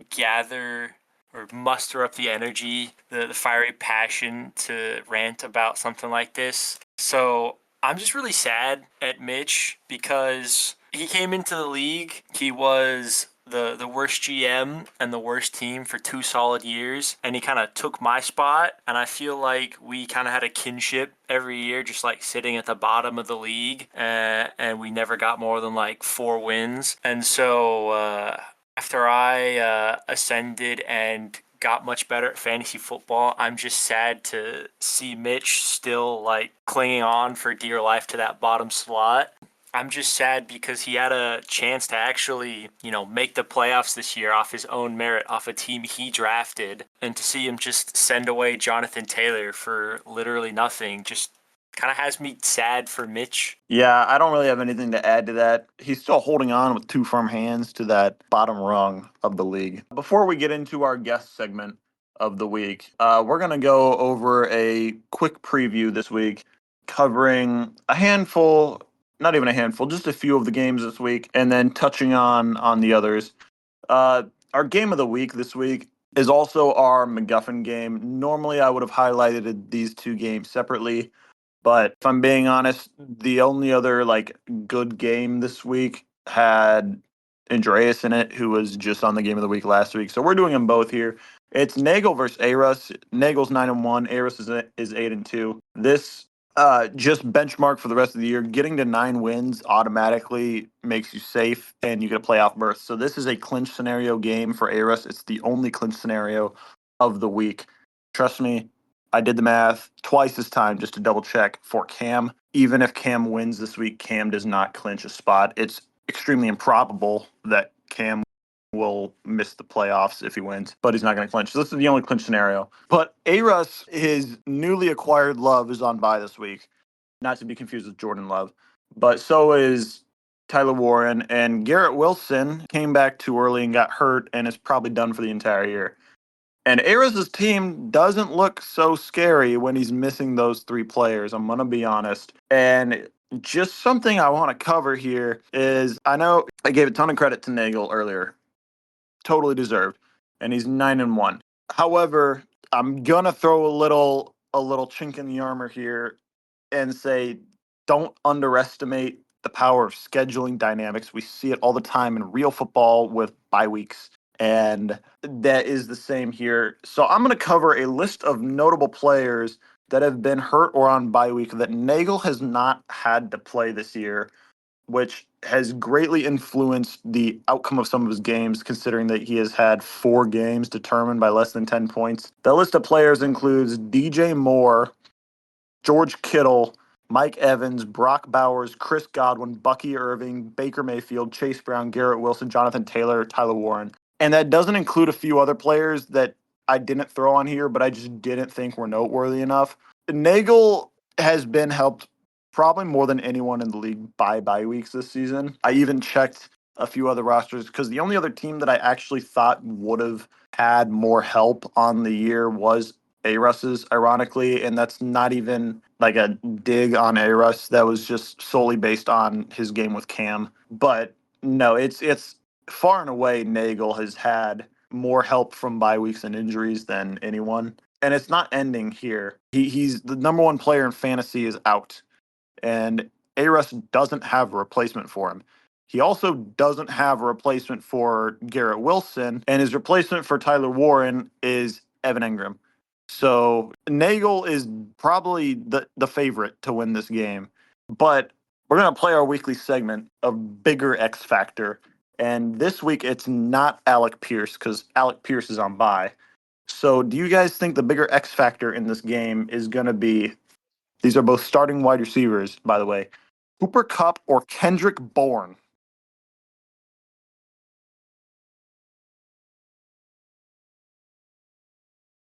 gather or muster up the energy, the fiery passion to rant about something like this. So I'm just really sad at Mitch because he came into the league. He was the worst GM and the worst team for 2 solid years, and he kind of took my spot, and I feel like we kind of had a kinship every year, just sitting at the bottom of the league, and we never got more than 4 wins. And so after I ascended and got much better at fantasy football, I'm just sad to see Mitch still clinging on for dear life to that bottom slot. I'm just sad because he had a chance to actually, make the playoffs this year off his own merit, off a team he drafted, and to see him just send away Jonathan Taylor for literally nothing just kind of has me sad for Mitch. Yeah, I don't really have anything to add to that. He's still holding on with 2 firm hands to that bottom rung of the league. Before we get into our guest segment of the week, we're going to go over a quick preview this week covering a handful, not even a handful, just a few of the games this week, and then touching on the others. Our game of the week this week is also our MacGuffin game. Normally, I would have highlighted these 2 games separately, but if I'm being honest, the only other good game this week had Andreas in it, who was just on the game of the week last week. So we're doing them both here. It's Nagel versus Aros. Nagel's 9-1. Aros is 8-2. This just benchmark for the rest of the year. Getting to 9 wins automatically makes you safe, and you get a playoff berth. So this is a clinch scenario game for Aros. It's the only clinch scenario of the week. Trust me, I did the math twice this time just to double check for Cam. Even if Cam wins this week, Cam does not clinch a spot. It's extremely improbable that Cam will miss the playoffs if he wins, but he's not going to clinch. So this is the only clinch scenario. But A-Russ, his newly acquired Love, is on bye this week. Not to be confused with Jordan Love. But so is Tyler Warren. And Garrett Wilson came back too early and got hurt and is probably done for the entire year. And Ariz's team doesn't look so scary when he's missing those 3 players, I'm going to be honest. And just something I want to cover here is I know I gave a ton of credit to Nagel earlier. Totally deserved. And he's 9-1. However, I'm going to throw a little chink in the armor here and say don't underestimate the power of scheduling dynamics. We see it all the time in real football with bye weeks. And that is the same here. So I'm going to cover a list of notable players that have been hurt or on bye week that Nagel has not had to play this year which has greatly influenced the outcome of some of his games, considering that he has had 4 games determined by less than 10 points. The list of players includes DJ Moore, George Kittle, Mike Evans, Brock Bowers, Chris Godwin, Bucky Irving, Baker Mayfield, Chase Brown, Garrett Wilson, Jonathan Taylor, Tyler Warren. And that doesn't include a few other players that I didn't throw on here, but I just didn't think were noteworthy enough. Nagel has been helped probably more than anyone in the league by bye weeks this season. I even checked a few other rosters because the only other team that I actually thought would have had more help on the year was A-Russ's, ironically, and that's not even like a dig on A-Russ. That was just solely based on his game with Cam. But no, it's far and away Nagel has had more help from bye weeks and injuries than anyone. And it's not ending here. He's the number 1 player in fantasy is out, and A-Russ doesn't have a replacement for him. He also doesn't have a replacement for Garrett Wilson, and his replacement for Tyler Warren is Evan Engram. So Nagel is probably the favorite to win this game. But we're going to play our weekly segment of Bigger X Factor. And this week it's not Alec Pierce because Alec Pierce is on bye. So do you guys think the bigger X factor in this game is going to be, these are both starting wide receivers, by the way, Cooper Kupp or Kendrick Bourne?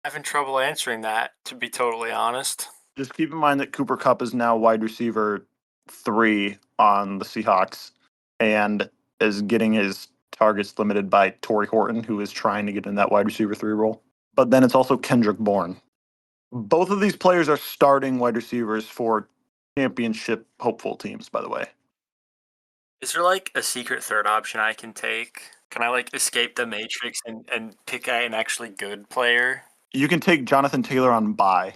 Having trouble answering that, to be totally honest. Just keep in mind that Cooper Kupp is now wide receiver 3 on the Seahawks and is getting his targets limited by Torrey Horton, who is trying to get in that wide receiver 3 role. But then it's also Kendrick Bourne. Both of these players are starting wide receivers for championship hopeful teams, by the way. Is there like a secret third option I can take? Can I like escape the matrix and pick an actually good player? You can take Jonathan Taylor on bye.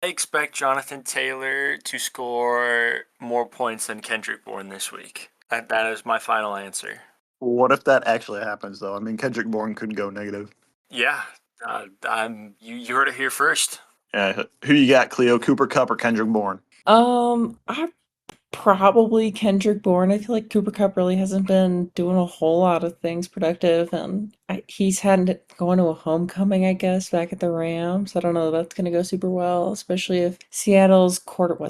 I expect Jonathan Taylor to score more points than Kendrick Bourne this week. That is my final answer. What if that actually happens, though? I mean, Kendrick Bourne could go negative. Yeah, you heard it here first. Who you got, Cleo? Cooper Kupp or Kendrick Bourne? I probably Kendrick Bourne. I feel like Cooper Kupp really hasn't been doing a whole lot of things productive, and he's had going to a homecoming, I guess, back at the Rams. I don't know if that's going to go super well, especially if Seattle's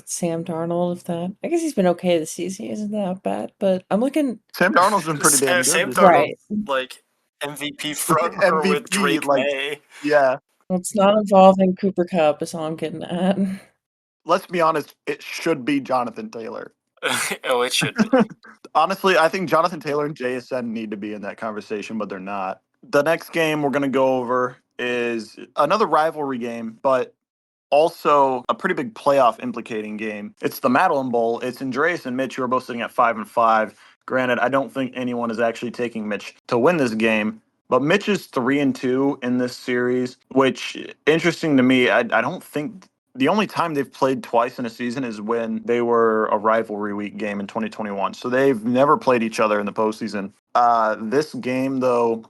Sam Darnold. If that, I guess he's been okay this season. He isn't that bad, but I'm looking. Sam Darnold's been pretty damn good. Sam this Darnold, Right. like MVP front runner with Drake May. Yeah. It's not involving Cooper Kupp, is all I'm getting at. Let's be honest, it should be Jonathan Taylor. Oh, it should be. Honestly, I think Jonathan Taylor and JSN need to be in that conversation, but they're not. The next game we're going to go over is another rivalry game, but also a pretty big playoff implicating game. It's the Madeline Bowl. It's Andreas and Mitch who are both sitting at 5-5. Granted, I don't think anyone is actually taking Mitch to win this game, but Mitch is 3-2 in this series, which interesting to me. I don't think the only time they've played twice in a season is when they were a rivalry week game in 2021. So they've never played each other in the postseason. This game, though,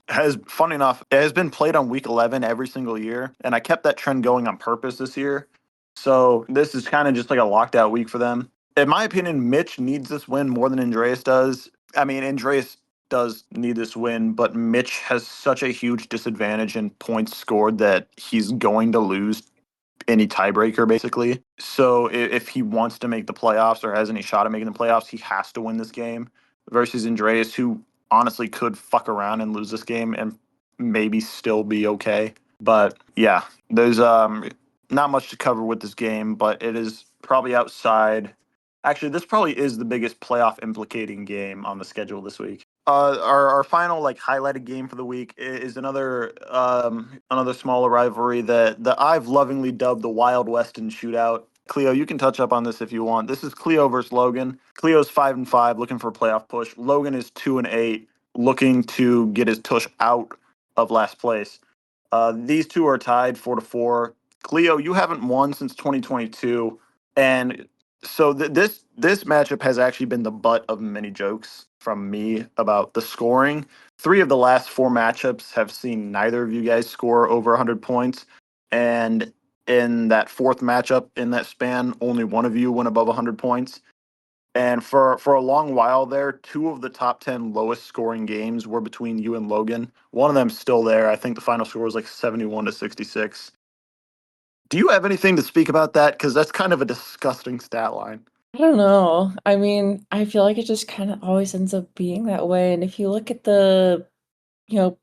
funny enough, it has been played on week 11 every single year. And I kept that trend going on purpose this year. So this is kind of just like a locked out week for them. In my opinion, Mitch needs this win more than Andreas does. I mean, Andreas does need this win, but Mitch has such a huge disadvantage in points scored that he's going to lose any tiebreaker, basically. So if he wants to make the playoffs or has any shot at making the playoffs, he has to win this game versus Andreas, who honestly could fuck around and lose this game and maybe still be okay. But yeah, there's not much to cover with this game, but it is probably outside. Actually, this probably is the biggest playoff implicating game on the schedule this week. Our final like highlighted game for the week is another smaller rivalry that I've lovingly dubbed the Wild Weston Shootout. Cleo, you can touch up on this if you want. This is Cleo versus Logan. Cleo's 5-5, looking for a playoff push. Logan is 2-8, looking to get his tush out of last place. These two are tied 4-4. Cleo, you haven't won since 2022, and so this matchup has actually been the butt of many jokes from me about the scoring. 3 of the last 4 matchups have seen neither of you guys score over 100 points, and in that 4th matchup in that span, only one of you went above 100 points. And for a long while there, two of the top 10 lowest scoring games were between you and Logan. One of them's still there. I think the final score was like 71-66. Do you have anything to speak about that? Because that's kind of a disgusting stat line. I don't know. I mean, I feel like it just kind of always ends up being that way. And if you look at the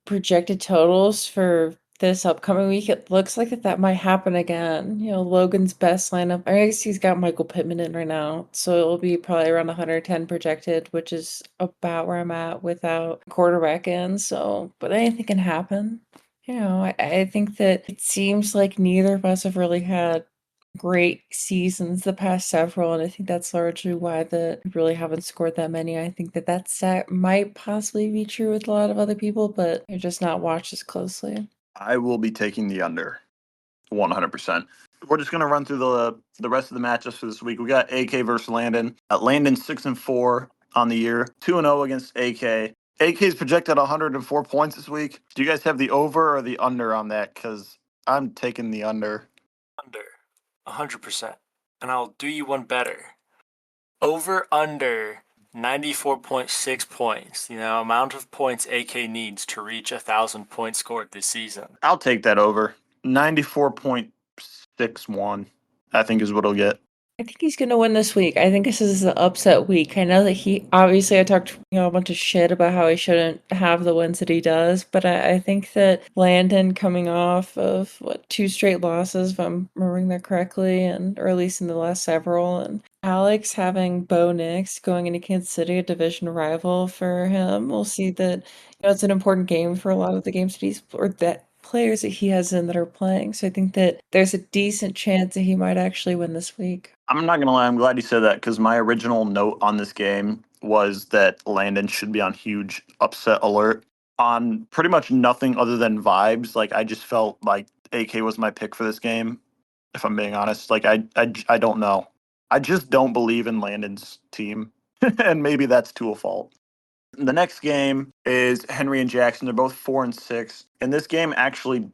projected totals for this upcoming week, it looks like that might happen again. Logan's best lineup. I guess he's got Michael Pittman in right now, so it'll be probably around 110 projected, which is about where I'm at without quarterback in. So, but anything can happen. I think that it seems like neither of us have really had great seasons the past several, and I think that's largely why we really haven't scored that many. I think that stat might possibly be true with a lot of other people, but you're just not watched as closely. I will be taking the under 100%. We're just going to run through the rest of the matchups for this week. We got AK versus Landon. Landon 6-4 on the year, 2-0 against AK. AK is projected 104 points this week. Do you guys have the over or the under on that? Because I'm taking the under. Under 100%. And I'll do you one better. Over under 94.6 points. The amount of points AK needs to reach 1,000 points scored this season. I'll take that over. 94.61, I think is what he'll get. I think he's going to win this week. I think this is an upset week. I know that I talked a bunch of shit about how he shouldn't have the wins that he does, but I think that Landon coming off of, two straight losses, if I'm remembering that correctly, or at least in the last several, and Alex having Bo Nix going into Kansas City, a division rival for him, we'll see that, it's an important game for a lot of the games that players that he has in that are playing. So I think that there's a decent chance that he might actually win this week. I'm not going to lie. I'm glad you said that because my original note on this game was that Landon should be on huge upset alert on pretty much nothing other than vibes. Like, I just felt like AK was my pick for this game, if I'm being honest. Like, I don't know. I just don't believe in Landon's team, and maybe that's to a fault. The next game is Henry and Jackson. They're both 4-6. And this game actually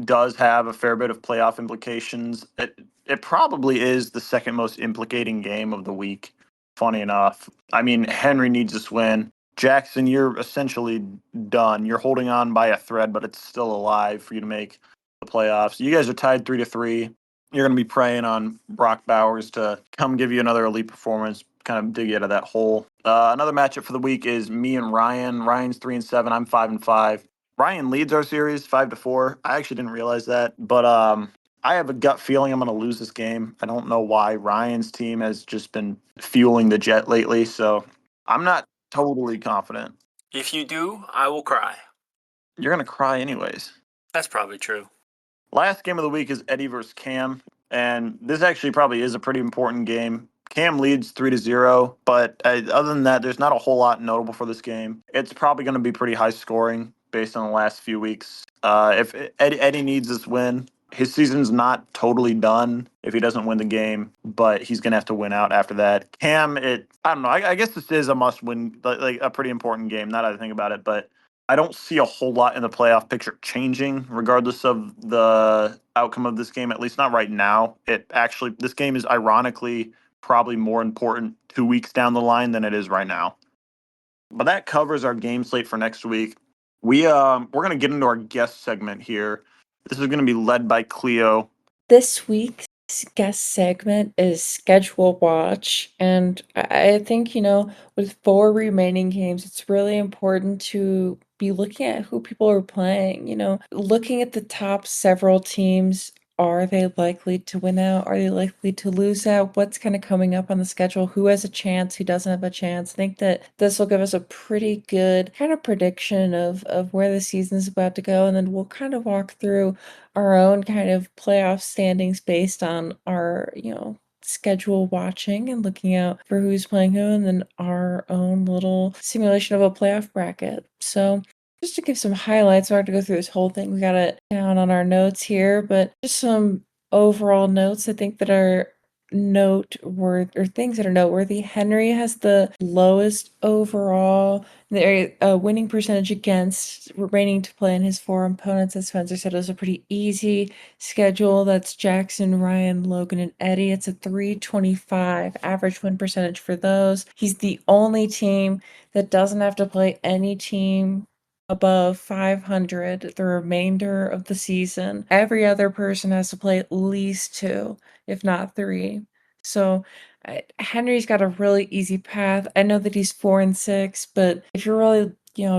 does have a fair bit of playoff implications. It probably is the second most implicating game of the week, funny enough. I mean, Henry needs this win. Jackson, you're essentially done. You're holding on by a thread, but it's still alive for you to make the playoffs. You guys are tied 3-3. You're going to be preying on Brock Bowers to come give you another elite performance, kind of dig you out of that hole. Another matchup for the week is me and Ryan. Ryan's 3-7. I'm 5-5. Ryan leads our series 5-4. I actually didn't realize that, but I have a gut feeling I'm going to lose this game. I don't know why. Ryan's team has just been fueling the Jet lately, so I'm not totally confident. If you do, I will cry. You're going to cry anyways. That's probably true. Last game of the week is Eddie versus Cam, and this actually probably is a pretty important game. Cam leads 3-0, but other than that, there's not a whole lot notable for this game. It's probably going to be pretty high scoring based on the last few weeks. If Eddie needs this win, his season's not totally done if he doesn't win the game, but he's going to have to win out after that. Cam, I don't know. I guess this is a must-win, like a pretty important game. Not that I think about it, but I don't see a whole lot in the playoff picture changing, regardless of the outcome of this game. At least not right now. This game is ironically probably more important 2 weeks down the line than it is right now. But that covers our game slate for next week. We're gonna get into our guest segment here. This is gonna be led by Cleo. This week's guest segment is Schedule Watch, and I think, with 4 remaining games, it's really important to be looking at who people are playing, looking at the top several teams. Are they likely to win out? Are they likely to lose out? What's kind of coming up on the schedule? Who has a chance? Who doesn't have a chance? I think that this will give us a pretty good kind of prediction of where the season is about to go, and then we'll kind of walk through our own kind of playoff standings based on our, schedule watching and looking out for who's playing who, and then our own little simulation of a playoff bracket. So just to give some highlights, we're going to go through this whole thing. We got it down on our notes here, but just some overall notes I think that are things that are noteworthy. Henry has the lowest overall winning percentage against remaining to play in his four opponents. As Spencer said, it was a pretty easy schedule. That's Jackson, Ryan, Logan, and Eddie. It's a 325 average win percentage for those. He's the only team that doesn't have to play any team above 500 the remainder of the season. Every other person has to play at least two, if not three. So Henry's got a really easy path. I know that he's 4-6, but if you're really,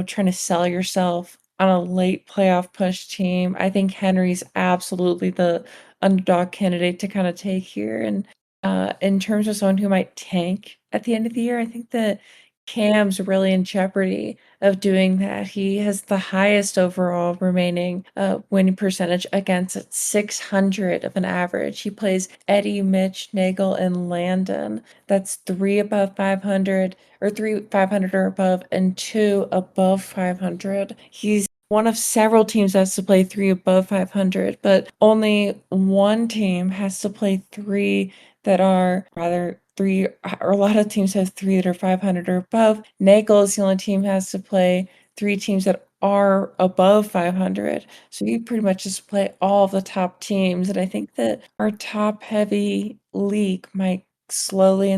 trying to sell yourself on a late playoff push team, I think Henry's absolutely the underdog candidate to kind of take here. And in terms of someone who might tank at the end of the year, I think that Cam's really in jeopardy of doing that. He has the highest overall remaining winning percentage against at 600 of an average. He plays Eddie, Mitch, Nagel, and Landon. That's three above 500, or three 500 or above, and two above 500. He's one of several teams that has to play three above 500, but only one team has to play three that are rather three, or a lot of teams have three that are 500 or above. Nagel is the only team has to play three teams that are above 500. So you pretty much just play all of the top teams. And I think that our top heavy league might slowly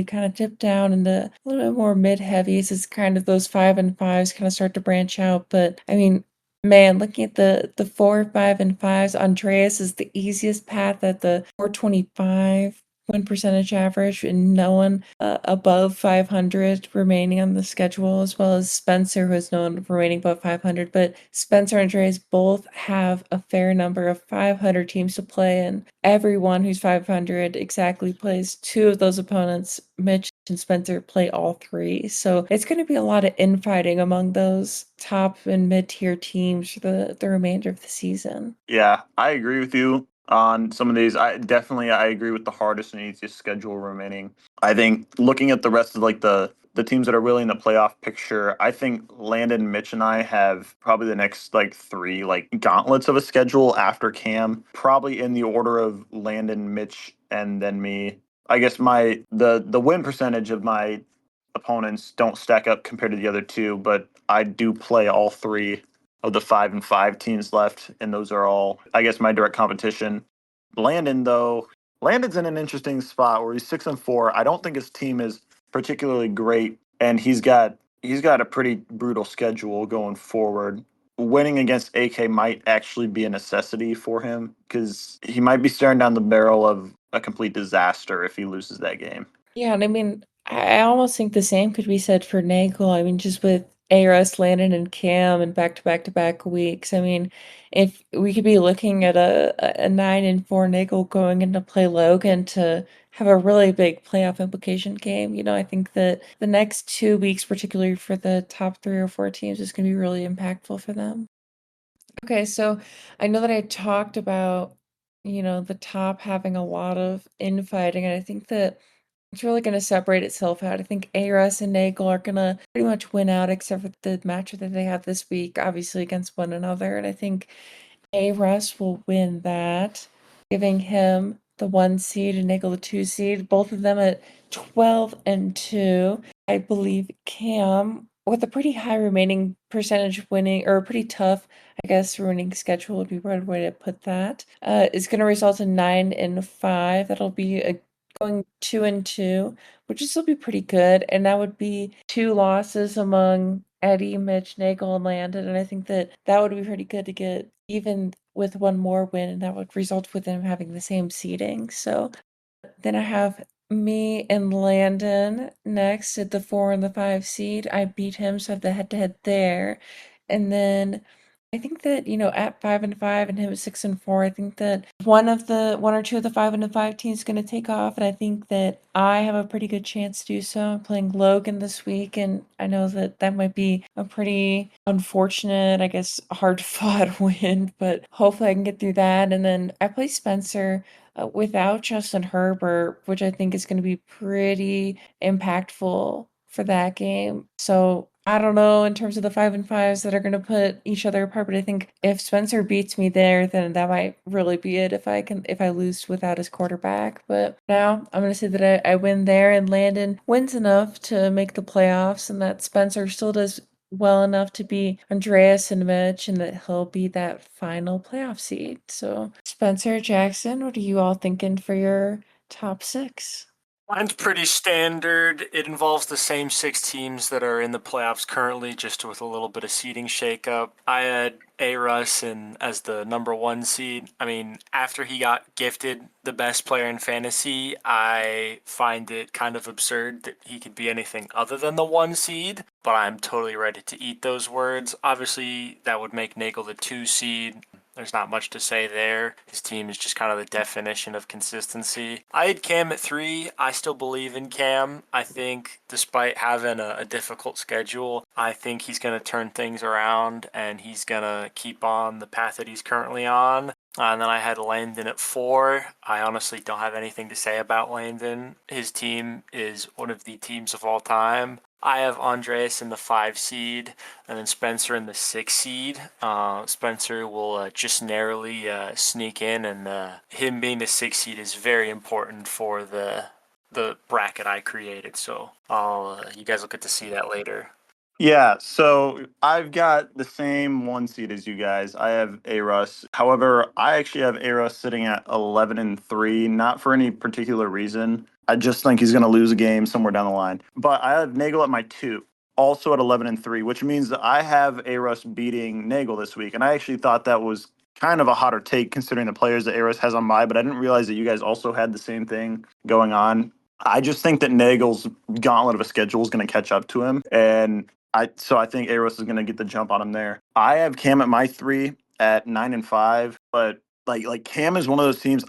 kind of dip down into a little bit more mid heavies as kind of those 5-5s kind of start to branch out. But I mean, man, looking at the 4, 5-5s, Andreas is the easiest path at the 425 win percentage average, and no one above 500 remaining on the schedule, as well as Spencer, who has no one remaining above 500. But Spencer and Andreas both have a fair number of 500 teams to play, and everyone who's 500 exactly plays two of those opponents. Mitch and Spencer play all three. So it's going to be a lot of infighting among those top and mid-tier teams for the remainder of the season. Yeah, I agree with you on some of these. I agree with the hardest and easiest schedule remaining. I think looking at the rest of like the teams that are really in the playoff picture, I think Landon, Mitch, and I have probably the next like three like gauntlets of a schedule after Cam, probably in the order of Landon, Mitch, and then me. I guess the win percentage of my opponents don't stack up compared to the other two, but I do play all three of the 5-5 teams left, and those are all, I guess, my direct competition. Landon, though, Landon's in an interesting spot where he's 6-4. I don't think his team is particularly great, and he's got a pretty brutal schedule going forward. Winning against AK might actually be a necessity for him because he might be staring down the barrel of a complete disaster if he loses that game. Yeah, and I mean, I almost think the same could be said for Nagel. I mean, just with ARS, Landon, and Cam, and back-to-back weeks. I mean, if we could be looking at a 9-4 Nagel going into play Logan to have a really big playoff implication game. I think that the next 2 weeks, particularly for the top three or four teams, is going to be really impactful for them. Okay, so I know that I talked about, the top having a lot of infighting, and I think that it's really gonna separate itself out. I think ARS and Nagel are gonna pretty much win out, except for the matchup that they have this week, obviously against one another. And I think ARS will win that, giving him the 1 seed and Nagel the 2 seed, both of them at 12-2. I believe Cam, with a pretty high remaining percentage winning, or a pretty tough, I guess, winning schedule would be one way to put that, is going to result in 9-5. That'll be going 2-2, which would still be pretty good. And that would be two losses among Eddie, Mitch, Nagel, and Landon. And I think that that would be pretty good to get even with one more win, and that would result with them having the same seeding. So then I have me and Landon next at the 4 and the 5 seed. I beat him, so I have the head to head there. And then I think that, at 5-5 and him at 6-4, I think that one or two of the 5-5 teams is gonna take off, and I think that I have a pretty good chance to do so. I'm playing Logan this week, and I know that that might be a pretty unfortunate, I guess, hard fought win, but hopefully I can get through that. And then I play Spencer without Justin Herbert, which I think is going to be pretty impactful for that game. So I don't know in terms of the 5 and 5s that are going to put each other apart, but I think if Spencer beats me there, then that might really be it if I lose without his quarterback. But now I'm going to say that I win there and Landon wins enough to make the playoffs and that Spencer still does well enough to be Andreas and Mitch and that he'll be that final playoff seed. So Spencer, Jackson, what are you all thinking for your top 6? Mine's pretty standard. It involves the same 6 teams that are in the playoffs currently, just with a little bit of seeding shakeup. I had A. Russ as the number 1 seed. I mean, after he got gifted the best player in fantasy, I find it kind of absurd that he could be anything other than the 1 seed, but I'm totally ready to eat those words. Obviously, that would make Nagel the 2 seed. There's not much to say there. His team is just kind of the definition of consistency. I had Cam at 3. I still believe in Cam. I think despite having a difficult schedule, I think he's going to turn things around and he's going to keep on the path that he's currently on. And then I had Landon at 4. I honestly don't have anything to say about Landon. His team is one of the teams of all time. I have Andreas in the 5 seed, and then Spencer in the 6 seed. Spencer will just narrowly sneak in, and him being the 6 seed is very important for the bracket I created. So you guys will get to see that later. Yeah, so I've got the same 1 seed as you guys. I have A-Russ. However, I actually have A-Russ sitting at 11-3, not for any particular reason. I just think he's going to lose a game somewhere down the line. But I have Nagel at my 2, also at 11-3, which means that I have A-Russ beating Nagel this week. And I actually thought that was kind of a hotter take considering the players that A-Russ has on my, but I didn't realize that you guys also had the same thing going on. I just think that Nagel's gauntlet of a schedule is going to catch up to him. And I think Eros is going to get the jump on him there. I have Cam at my 3 at 9-5, but like Cam is one of those teams.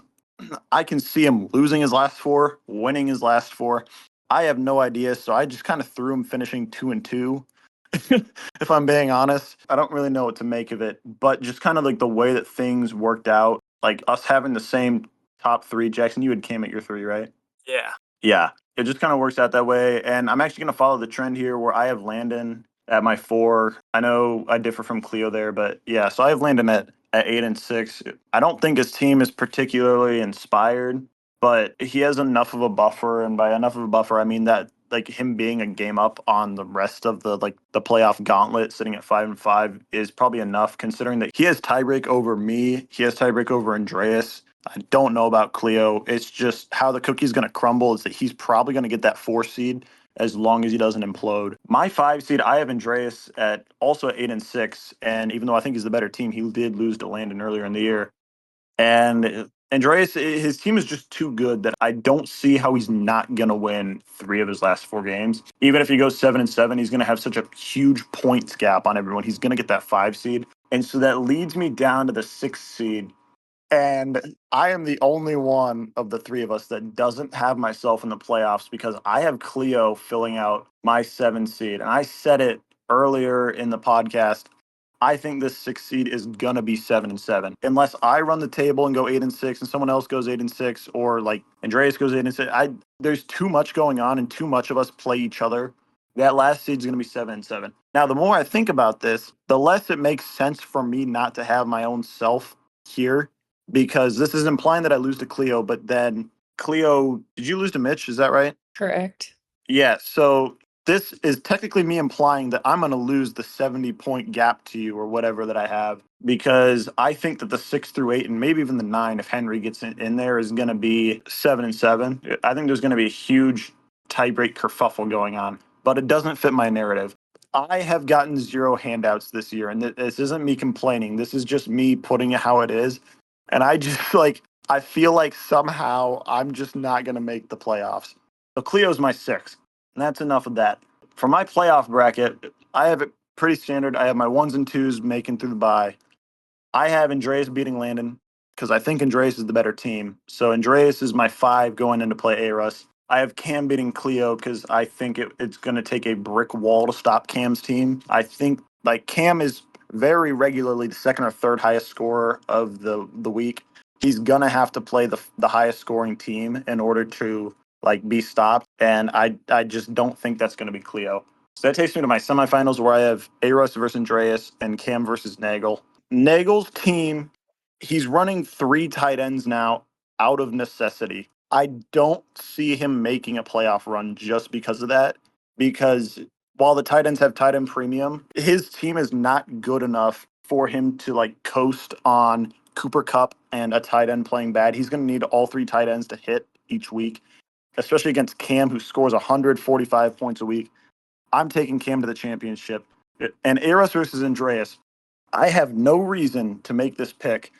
I can see him losing his last 4, winning his last 4. I have no idea, so I just kind of threw him finishing 2-2. If I'm being honest, I don't really know what to make of it, but just kind of like the way that things worked out, like us having the same top 3. Jackson, you had Cam at your 3, right? Yeah. Yeah, it just kind of works out that way. And I'm actually going to follow the trend here where I have Landon at my 4. I know I differ from Cleo there, but yeah, so I have Landon at 8-6. I don't think his team is particularly inspired, but he has enough of a buffer. And by enough of a buffer, I mean that like him being a game up on the rest of the playoff gauntlet sitting at 5-5 is probably enough considering that he has tiebreak over me. He has tiebreak over Andreas. I don't know about Cleo. It's just how the cookie's going to crumble is that he's probably going to get that 4 seed as long as he doesn't implode. My 5 seed, I have Andreas at also at 8-6, and even though I think he's the better team, he did lose to Landon earlier in the year. And Andreas, his team is just too good that I don't see how he's not going to win 3 of his last 4 games. Even if he goes 7-7, he's going to have such a huge points gap on everyone. He's going to get that 5 seed. And so that leads me down to the 6 seed. And I am the only one of the 3 of us that doesn't have myself in the playoffs because I have Cleo filling out my 7 seed. And I said it earlier in the podcast. I think this 6 seed is gonna be 7-7, unless I run the table and go 8-6, and someone else goes 8-6, or like Andreas goes 8-6. There's too much going on, and too much of us play each other. That last seed is gonna be 7-7. Now, the more I think about this, the less it makes sense for me not to have my own self here, because this is implying that I lose to Cleo. But then Cleo, did you lose to Mitch? Is that right? Correct. Yeah, so this is technically me implying that I'm going to lose the 70-point gap to you or whatever that I have, because I think that the 6-8 and maybe even the 9, if Henry gets in there, is going to be 7-7. I think there's going to be a huge tiebreak kerfuffle going on, but it doesn't fit my narrative. I have gotten 0 handouts this year, and this isn't me complaining. This is just me putting it how it is. And I just I feel like somehow I'm just not going to make the playoffs. So Cleo's my 6, and that's enough of that. For my playoff bracket, I have it pretty standard. I have my 1s and 2s making through the bye. I have Andreas beating Landon because I think Andreas is the better team. So Andreas is my 5 going into play A-Russ. I have Cam beating Cleo because I think it's going to take a brick wall to stop Cam's team. I think like Cam is very regularly the 2nd or 3rd highest scorer of the week. He's gonna have to play the highest scoring team in order to like be stopped, and I just don't think that's going to be Cleo. So that takes me to my semifinals where I have Aros versus Andreas and Cam versus Nagel. Nagel's team, he's running 3 tight ends now out of necessity. I don't see him making a playoff run just because of that. Because while the tight ends have tight end premium, his team is not good enough for him to like coast on Cooper Cup and a tight end playing bad. He's going to need all 3 tight ends to hit each week, especially against Cam, who scores 145 points a week. I'm taking Cam to the championship. And Eros versus Andreas, I have no reason to make this pick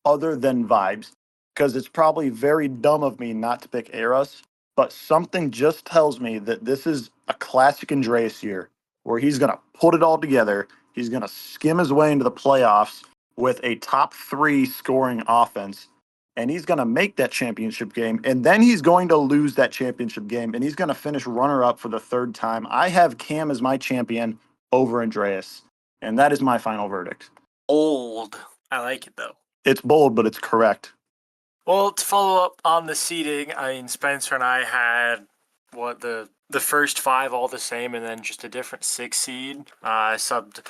other than vibes, because it's probably very dumb of me not to pick Eros, but something just tells me that this is a classic Andreas year where he's going to put it all together. He's going to skim his way into the playoffs with a top 3 scoring offense, and he's going to make that championship game, and then he's going to lose that championship game, and he's going to finish runner up for the 3rd time. I have Cam as my champion over Andreas, and that is my final verdict. Old. I like it though. It's bold, but it's correct. Well, to follow up on the seeding, I mean, Spencer and I had the first 5 all the same, and then just a different 6 seed. I subbed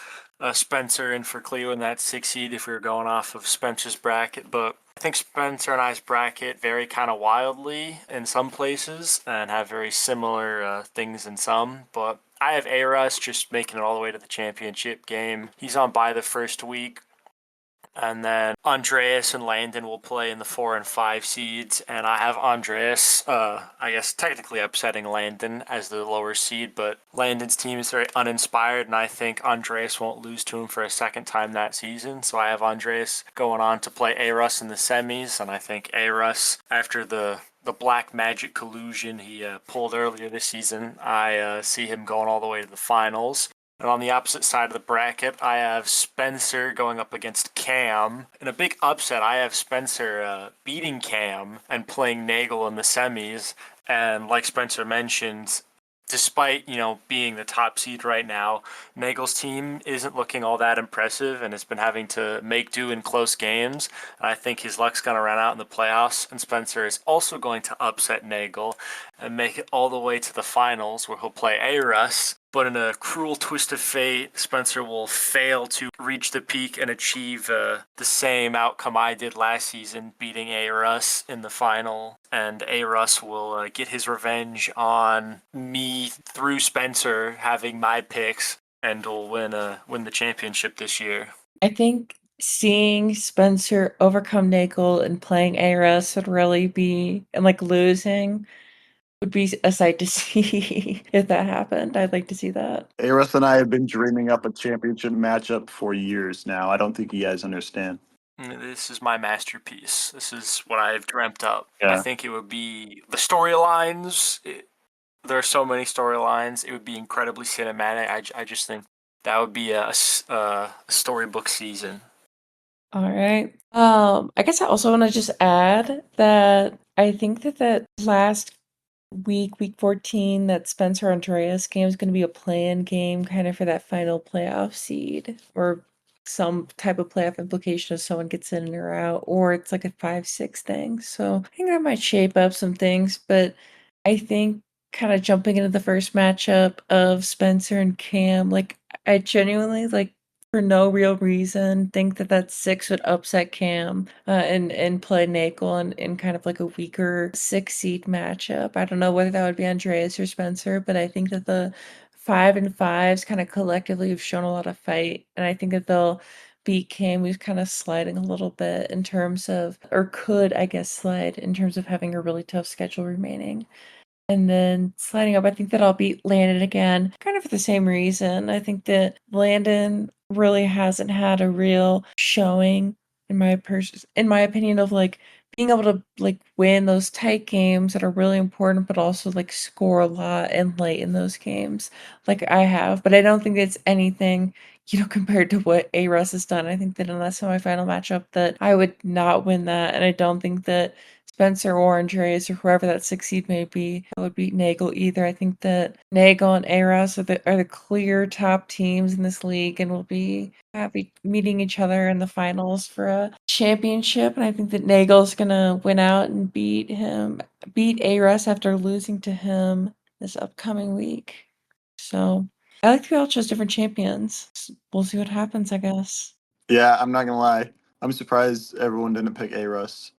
Spencer in for Cleo in that 6 seed if we were going off of Spencer's bracket, but I think Spencer and I's bracket vary kind of wildly in some places and have very similar things in some, but I have Aras just making it all the way to the championship game. He's on bye the first week. And then Andreas and Landon will play in the 4 and 5 seeds. And I have Andreas, I guess technically upsetting Landon as the lower seed, but Landon's team is very uninspired, and I think Andreas won't lose to him for a second time that season. So I have Andreas going on to play Aras in the semis, and I think Aras, after the black magic collusion he pulled earlier this season, I see him going all the way to the finals. And on the opposite side of the bracket, I have Spencer going up against Cam. In a big upset, I have Spencer beating Cam and playing Nagel in the semis. And like Spencer mentioned, despite, being the top seed right now, Nagel's team isn't looking all that impressive and has been having to make do in close games. And I think his luck's going to run out in the playoffs, and Spencer is also going to upset Nagel and make it all the way to the finals where he'll play Aras. But in a cruel twist of fate, Spencer will fail to reach the peak and achieve the same outcome I did last season, beating Aras in the final. And Aras will get his revenge on me through Spencer having my picks, and will win the championship this year. I think seeing Spencer overcome Nagel and playing Aras would really be, and like losing would be a sight to see if that happened. I'd like to see that. Aras and I have been dreaming up a championship matchup for years now. I don't think you guys understand. This is my masterpiece. This is what I've dreamt up. Yeah. I think it would be the storylines. There are so many storylines. It would be incredibly cinematic. I just think that would be a storybook season. All right. I guess I also want to just add that I think that last week 14, that Spencer Andreas game is going to be a play-in game kind of for that final playoff seed, or some type of playoff implication if someone gets in or out, or it's like a 5-6 thing. So I think that might shape up some things, but I think kind of jumping into the first matchup of Spencer and Cam, like I genuinely, like, for no real reason, think that 6 would upset Cam and play Nagel in kind of like a weaker 6 seed matchup. I don't know whether that would be Andreas or Spencer, but I think that the 5 and 5s kind of collectively have shown a lot of fight, and I think that they'll beat Cam, who's kind of sliding a little bit in terms of, or could, I guess, slide in terms of having a really tough schedule remaining. And then sliding up, I think that I'll beat Landon again, kind of for the same reason. I think that Landon really hasn't had a real showing in my opinion, of like being able to like win those tight games that are really important, but also like score a lot and late in those games, like I have. But I don't think it's anything, compared to what A-Russ has done. I think that in that semifinal matchup that I would not win that, and I don't think that Spencer or Andreas or whoever that 6 seed may be would beat Nagel either. I think that Nagel and Aras are the clear top teams in this league and will be happy meeting each other in the finals for a championship. And I think that Nagel's gonna win out and beat Aras after losing to him this upcoming week. So I like that we all chose different champions. We'll see what happens, I guess. Yeah, I'm not gonna lie. I'm surprised everyone didn't pick A-Russ.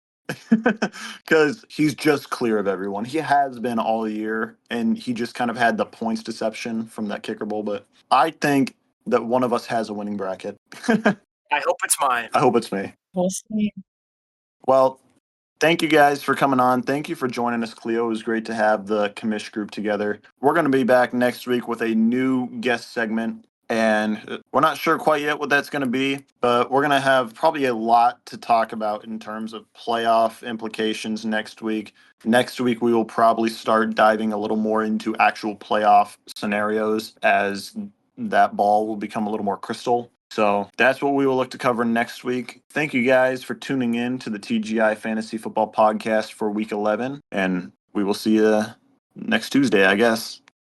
Because he's just clear of everyone. He has been all year, and he just kind of had the points deception from that kicker bowl. But I think that one of us has a winning bracket. I hope it's mine. I hope it's me. We'll see. Well, thank you guys for coming on. Thank you for joining us, Cleo. It was great to have the commish group together. We're going to be back next week with a new guest segment, and we're not sure quite yet what that's going to be, but we're going to have probably a lot to talk about in terms of playoff implications next week. Next week, we will probably start diving a little more into actual playoff scenarios as that ball will become a little more crystal. So that's what we will look to cover next week. Thank you guys for tuning in to the TGI Fantasy Football Podcast for Week 11, and we will see you next Tuesday, I guess.